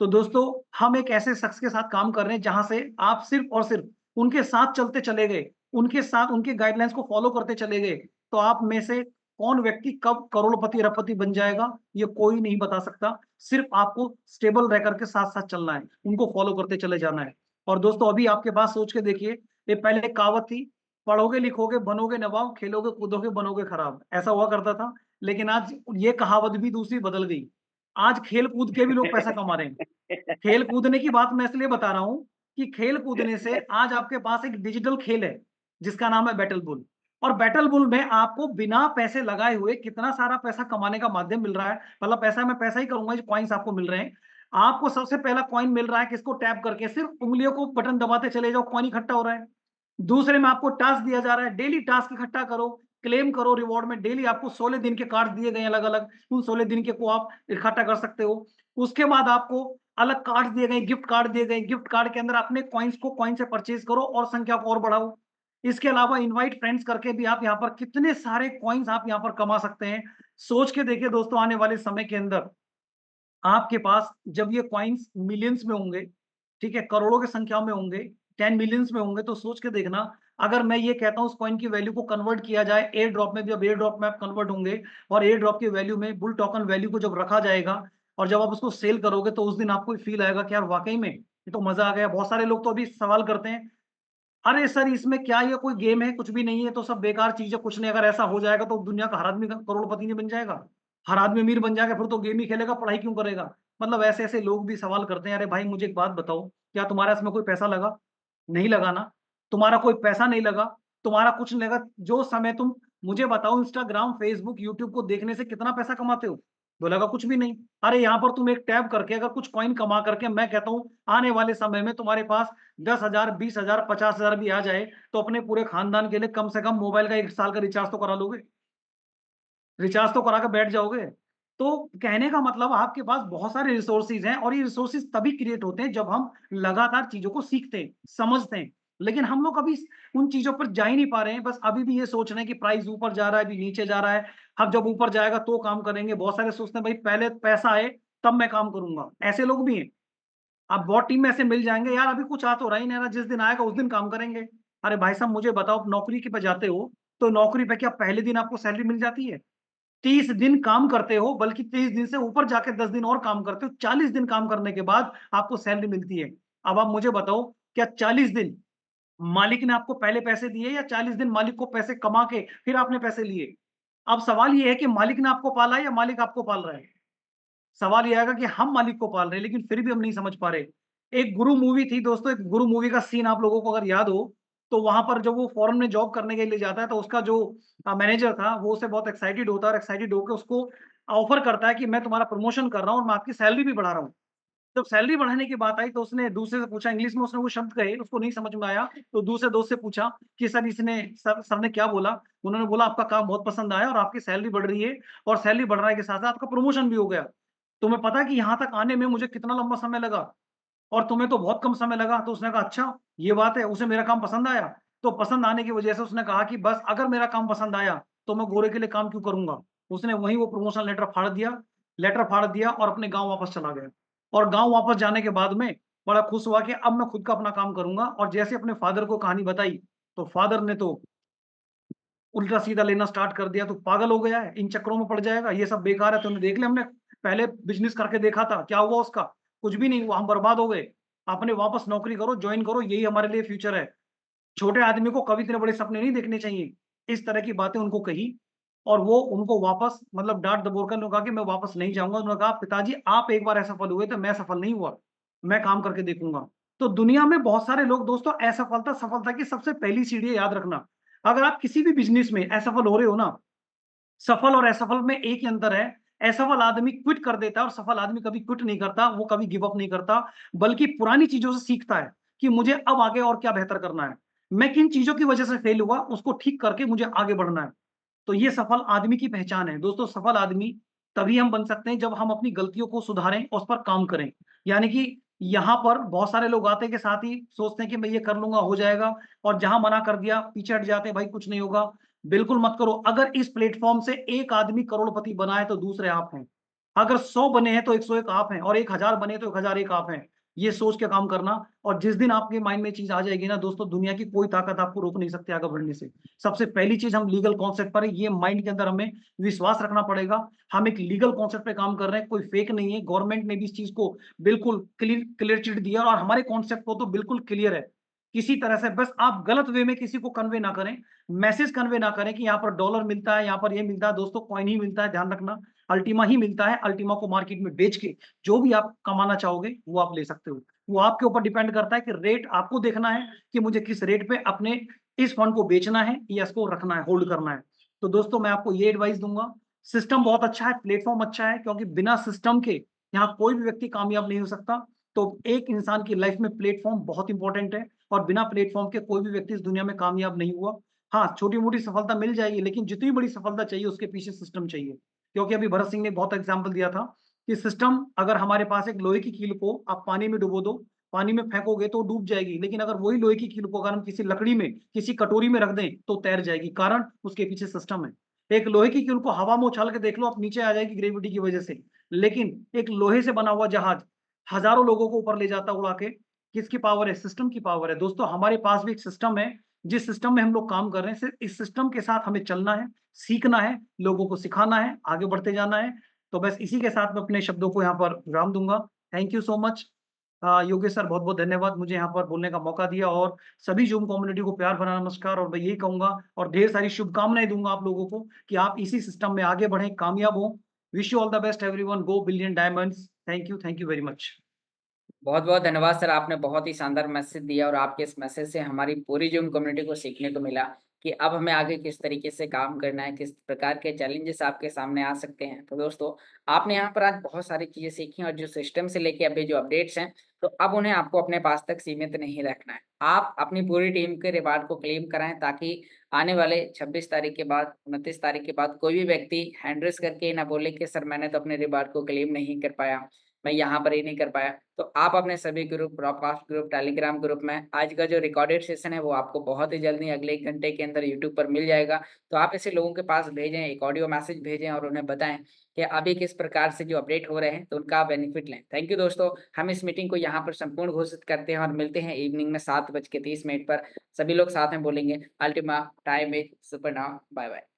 तो दोस्तों हम एक ऐसे शख्स के साथ काम कर रहे हैं जहां से आप सिर्फ और सिर्फ उनके साथ चलते चले गए, उनके साथ उनके गाइडलाइंस को फॉलो करते चले गए, तो आप में से कौन व्यक्ति कब करोड़पति अरबपति बन जाएगा ये कोई नहीं बता सकता। सिर्फ आपको स्टेबल रह करके साथ साथ चलना है, उनको फॉलो करते चले जाना है। और दोस्तों अभी आपके पास सोच के देखिए, ये पहले एक कहावत थी, पढ़ोगे लिखोगे बनोगे नवाब, खेलोगे कूदोगे बनोगे खराब, ऐसा हुआ करता था। लेकिन आज ये कहावत भी दूसरी बदल गई, आज खेल कूद के भी लोग पैसा कमा रहे हैं। खेल कूदने की बात मैं इसलिए बता रहा हूँ कि खेल कूदने से आज आपके पास एक डिजिटल खेल है जिसका नाम है बैटल बुल, और बैटल बुल में आपको बिना पैसे लगाए हुए कितना सारा पैसा कमाने का माध्यम मिल रहा है। मतलब पैसा मैं पैसा ही करूंगा, जो कॉइन्स आपको मिल रहे हैं, आपको सबसे पहला कॉइन मिल रहा है किसको टैप करके, सिर्फ उंगलियों को बटन दबाते चले जाओ, कॉइन इकट्ठा हो रहा है। दूसरे में आपको टास्क दिया जा रहा है, डेली टास्क इकट्ठा करो, क्लेम करो रिवॉर्ड में, डेली आपको 16 दिन के कार्ड दिए गए अलग अलग, उन 16 दिन के को आप इकट्ठा कर सकते हो। उसके बाद आपको अलग कार्ड दिए गए, गिफ्ट कार्ड दिए गए, गिफ्ट कार्ड के अंदर अपने कॉइन्स को कॉइन से परचेज करो और संख्या को और बढ़ाओ। इसके अलावा इनवाइट फ्रेंड्स करके भी आप यहाँ पर कितने सारे कॉइन्स आप यहाँ पर कमा सकते हैं। सोच के देखिए दोस्तों, आने वाले समय के अंदर आपके पास जब ये कॉइन्स मिलियंस में होंगे, ठीक है, करोड़ों की संख्या में होंगे, 10 मिलियंस में होंगे, तो सोच के देखना, अगर मैं ये कहता हूँ उस कॉइन की वैल्यू को कन्वर्ट किया जाए एयर ड्रॉप में, जब एयर ड्रॉप में आप कन्वर्ट होंगे और एयर ड्रॉप की वैल्यू में बुल टोकन वैल्यू को जब रखा जाएगा और जब आप उसको सेल करोगे तो उस दिन आपको फील आएगा कि यार वाकई में ये तो मजा आ गया। बहुत सारे लोग तो अभी सवाल करते हैं अरे सर इसमें क्या, ये कोई गेम है? कुछ भी नहीं है, तो सब बेकार चीज है, कुछ नहीं। अगर ऐसा हो जाएगा तो दुनिया का हर आदमी करोड़पति नहीं बन जाएगा, हर आदमी अमीर बन जाएगा, फिर तो गेम ही खेलेगा, पढ़ाई क्यों करेगा? मतलब ऐसे ऐसे लोग भी सवाल करते हैं। अरे भाई मुझे एक बात बताओ, क्या तुम्हारा इसमें कोई पैसा लगा? नहीं लगा ना। तुम्हारा कोई पैसा नहीं लगा, तुम्हारा कुछ नहीं लगा। जो समय तुम, मुझे बताओ, इंस्टाग्राम, फेसबुक, यूट्यूब को देखने से कितना पैसा कमाते हो? बोलेगा कुछ भी नहीं। अरे यहाँ पर तुम एक टैब करके अगर कुछ कॉइन कमा करके, मैं कहता हूँ आने वाले समय में तुम्हारे पास 10,000, 20,000, 50,000 भी आ जाए, तो अपने पूरे खानदान के लिए कम से कम मोबाइल का 1 साल का रिचार्ज तो करा लोगे। रिचार्ज तो करा के बैठ जाओगे। तो कहने का मतलब आपके पास बहुत सारे रिसोर्सेज हैं, और ये रिसोर्सेज तभी क्रिएट होते हैं जब हम लगातार चीजों को सीखते हैं, समझते हैं। लेकिन हम लोग अभी उन चीजों पर जा ही नहीं पा रहे हैं। बस अभी भी ये सोच रहे हैं कि प्राइस ऊपर जा रहा है, अभी नीचे जा रहा है, अब जब ऊपर जाएगा तो काम करेंगे। बहुत सारे सोचते हैं भाई पहले पैसा आए तब मैं काम करूंगा, ऐसे लोग भी हैं। आप बहुत टीम में ऐसे मिल जाएंगे, यार अभी कुछ आ तो रहा ही नहीं रहा, जिस दिन आएगा उस दिन काम करेंगे। अरे भाई साहब मुझे बताओ, आप नौकरी के पे जाते हो तो नौकरी पे क्या पहले दिन आपको सैलरी मिल जाती है? 30 दिन काम करते हो, बल्कि 30 दिन से ऊपर जाके 10 दिन और काम करते हो, 40 दिन काम करने के बाद आपको सैलरी मिलती है। अब आप मुझे बताओ, क्या 40 दिन मालिक ने आपको पहले पैसे दिए, या 40 दिन मालिक को पैसे कमा के फिर आपने पैसे लिए? अब सवाल ये है कि मालिक ने आपको पाला है या मालिक आपको पाल रहा है? सवाल ये आएगा कि हम मालिक को पाल रहे हैं, लेकिन फिर भी हम नहीं समझ पा रहे। एक गुरु मूवी थी दोस्तों, एक गुरु मूवी का सीन आप लोगों को अगर याद हो, तो वहां पर जब वो फॉरेन में जॉब करने के लिए जाता है, तो उसका जो मैनेजर था वो उससे बहुत एक्साइटेड होता है, और एक्साइटेड होकर उसको ऑफर करता है कि मैं तुम्हारा प्रमोशन कर रहा हूँ और मैं आपकी सैलरी भी बढ़ा रहा हूँ। जब सैलरी बढ़ाने की बात आई तो उसने दूसरे से पूछा, इंग्लिश में उसने वो शब्द कहे, उसको नहीं समझ में आया, तो दूसरे दोस्त से पूछा कि सर ने क्या बोला? उन्होंने बोला आपका काम बहुत पसंद आया और आपकी सैलरी बढ़ रही है, और सैलरी बढ़ने के साथ साथ आपका प्रमोशन भी हो गया। तुम्हें पता है कि यहाँ तक आने में मुझे कितना लंबा समय लगा, और तुम्हें तो बहुत कम समय लगा। तो उसने कहा अच्छा ये बात है। उसे मेरा काम पसंद आया, तो पसंद आने की वजह से उसने कहा कि बस अगर मेरा काम पसंद आया तो मैं गोरे के लिए काम क्यों करूंगा। उसने वहीं वो प्रमोशन लेटर फाड़ दिया और अपने गांव वापस चला गया। और गांव वापस जाने के बाद में बड़ा खुश हुआ कि अब मैं खुद का अपना काम करूंगा। और जैसे अपने फादर को कहानी बताई, तो फादर ने तो उल्टा सीधा लेना स्टार्ट कर दिया। तू पागल हो गया है, इन चक्करों में पड़ जाएगा, ये सब बेकार है। तुमने देख लिया, हमने पहले बिजनेस करके देखा था, क्या हुआ उसका? कुछ भी नहीं हुआ, हम बर्बाद हो गए। आपने वापस नौकरी करो, ज्वाइन करो, यही हमारे लिए फ्यूचर है। छोटे आदमी को कभी इतने बड़े सपने नहीं देखने चाहिए। इस तरह की बातें उनको कही, और वो उनको वापस मतलब डांट दबोच कर उन्होंने कहा कि मैं वापस नहीं जाऊंगा। उन्होंने कहा पिताजी आप एक बार असफल हुए थे, मैं सफल नहीं हुआ, मैं काम करके देखूंगा। तो दुनिया में बहुत सारे लोग दोस्तों, असफलता सफलता की सबसे पहली सीढ़ी है, याद रखना। अगर आप किसी भी बिजनेस में असफल हो रहे हो ना, सफल और असफल में एक ही अंतर है। असफल आदमी क्विट कर देता है, और सफल आदमी कभी क्विट नहीं करता, वो कभी गिव अप नहीं करता, बल्कि पुरानी चीजों से सीखता है कि मुझे अब आगे और क्या बेहतर करना है, मैं किन चीजों की वजह से फेल हुआ उसको ठीक करके मुझे आगे बढ़ना है। तो ये सफल आदमी की पहचान है दोस्तों। सफल आदमी तभी हम बन सकते हैं जब हम अपनी गलतियों को सुधारें, उस पर काम करें। यानी कि यहाँ पर बहुत सारे लोग आते के साथ ही सोचते हैं कि मैं ये कर लूंगा हो जाएगा, और जहां मना कर दिया पीछे हट जाते हैं, भाई कुछ नहीं होगा। बिल्कुल मत करो। अगर इस प्लेटफॉर्म से एक आदमी करोड़पति बना है तो दूसरे आप हैं। अगर 100 बने हैं तो 101 आप हैं, और 1000 बने तो 1001 आप हैं। ये सोच के काम करना। और जिस दिन आपके माइंड में चीज आ जाएगी ना दोस्तों, दुनिया की कोई ताकत आपको रोक नहीं सकती आगे बढ़ने से। सबसे पहली चीज, हम लीगल कॉन्सेप्ट पर है, ये माइंड के अंदर हमें विश्वास रखना पड़ेगा। हम एक लीगल कॉन्सेप्ट पे काम कर रहे हैं, कोई फेक नहीं है। गवर्नमेंट ने भी इस चीज को बिल्कुल क्लियर चिट दिया, और हमारे कॉन्सेप्ट को तो बिल्कुल क्लियर है। किसी तरह से बस आप गलत वे में किसी को कन्वे ना करें, मैसेज कन्वे ना करें कि यहाँ पर डॉलर मिलता है, यहाँ पर ये मिलता है। दोस्तों कॉइन ही मिलता है, ध्यान रखना। अल्टीमा ही मिलता है। अल्टीमा को मार्केट में बेच के जो भी आप कमाना चाहोगे वो आप ले सकते हो। वो आपके ऊपर डिपेंड करता है कि रेट आपको देखना है कि मुझे किस रेट पे अपने इस फंड को बेचना है या इसको रखना है, होल्ड करना है। तो दोस्तों मैं आपको ये एडवाइस दूंगा, सिस्टम बहुत अच्छा है, प्लेटफॉर्म अच्छा है, क्योंकि बिना सिस्टम के यहाँ कोई भी व्यक्ति कामयाब नहीं हो सकता। तो एक इंसान की लाइफ में प्लेटफॉर्म बहुत इंपॉर्टेंट है, और बिना प्लेटफॉर्म के कोई भी व्यक्ति इस दुनिया में कामयाब नहीं हुआ। हाँ, छोटी मोटी सफलता मिल जाएगी, लेकिन जितनी बड़ी सफलता चाहिए उसके पीछे सिस्टम चाहिए। क्योंकि अभी भरत सिंह ने बहुत एग्जाम्पल दिया था कि सिस्टम, अगर हमारे पास एक लोहे की कील को आप पानी में डुबो दो, पानी में फेंकोगे तो डूब जाएगी, लेकिन अगर वही लोहे की कील को अगर हम किसी लकड़ी में, किसी कटोरी में रख दें तो तैर जाएगी। कारण उसके पीछे सिस्टम है। एक लोहे की कील को हवा में उछाल के देख लो, आप नीचे आ जाएगी ग्रेविटी की वजह से। लेकिन एक लोहे से बना हुआ जहाज हजारों लोगों को ऊपर ले जाता उड़ा के, किसकी पावर है? सिस्टम की पावर है। दोस्तों हमारे पास भी एक सिस्टम है, जिस सिस्टम में हम लोग काम कर रहे हैं, सिर्फ इस सिस्टम के साथ हमें चलना है, सीखना है, लोगों को सिखाना है, आगे बढ़ते जाना है। तो बस इसी के साथ मैं अपने शब्दों को यहाँ पर विराम दूंगा। Thank you so much. Yogesh sir बहुत बहुत धन्यवाद मुझे यहाँ पर बोलने का मौका दिया, और सभी जूम कम्युनिटी को प्यार भरा नमस्कार। और मैं यही कहूंगा और ढेर सारी शुभकामनाएं दूंगा आप लोगों को कि आप इसी सिस्टम में आगे बढ़ें, कामयाब हों। Wish you all the best everyone, go billion diamonds. Thank you very much. बहुत बहुत धन्यवाद सर, आपने बहुत ही शानदार मैसेज दिया और आपके इस मैसेज से हमारी पूरी जूम कम्युनिटी को सीखने को मिला कि अब हमें आगे किस तरीके से काम करना है, किस प्रकार के चैलेंजेस आपके सामने आ सकते हैं। तो दोस्तों, आपने यहाँ पर आज बहुत सारी चीज़ें सीखी और जो सिस्टम से लेके अभी जो अपडेट्स हैं, तो अब उन्हें आपको अपने पास तक सीमित नहीं रखना है। आप अपनी पूरी टीम के रिवार्ड को क्लेम कराएं ताकि आने वाले 26 तारीख के बाद, 29 तारीख के बाद कोई भी व्यक्ति हैंड रेज करके ना बोले कि सर मैंने तो अपने रिवार्ड को क्लेम नहीं कर पाया, मैं यहाँ पर ही नहीं कर पाया। तो आप अपने सभी group, broadcast group, Telegram group में आज का जो रिकॉर्डेड सेशन है वो आपको बहुत ही जल्दी अगले 1 घंटे के अंदर यूट्यूब पर मिल जाएगा। तो आप इसे लोगों के पास भेजें, एक ऑडियो मैसेज भेजें और उन्हें बताएं कि अभी किस प्रकार से जो अपडेट हो रहे हैं तो उनका बेनिफिट लें। थैंक यू दोस्तों, हम इस मीटिंग को यहाँ पर संपूर्ण घोषित करते हैं और मिलते हैं इवनिंग में 7:30 पर। सभी लोग साथ में बोलेंगे Ultima time is super now. Bye bye.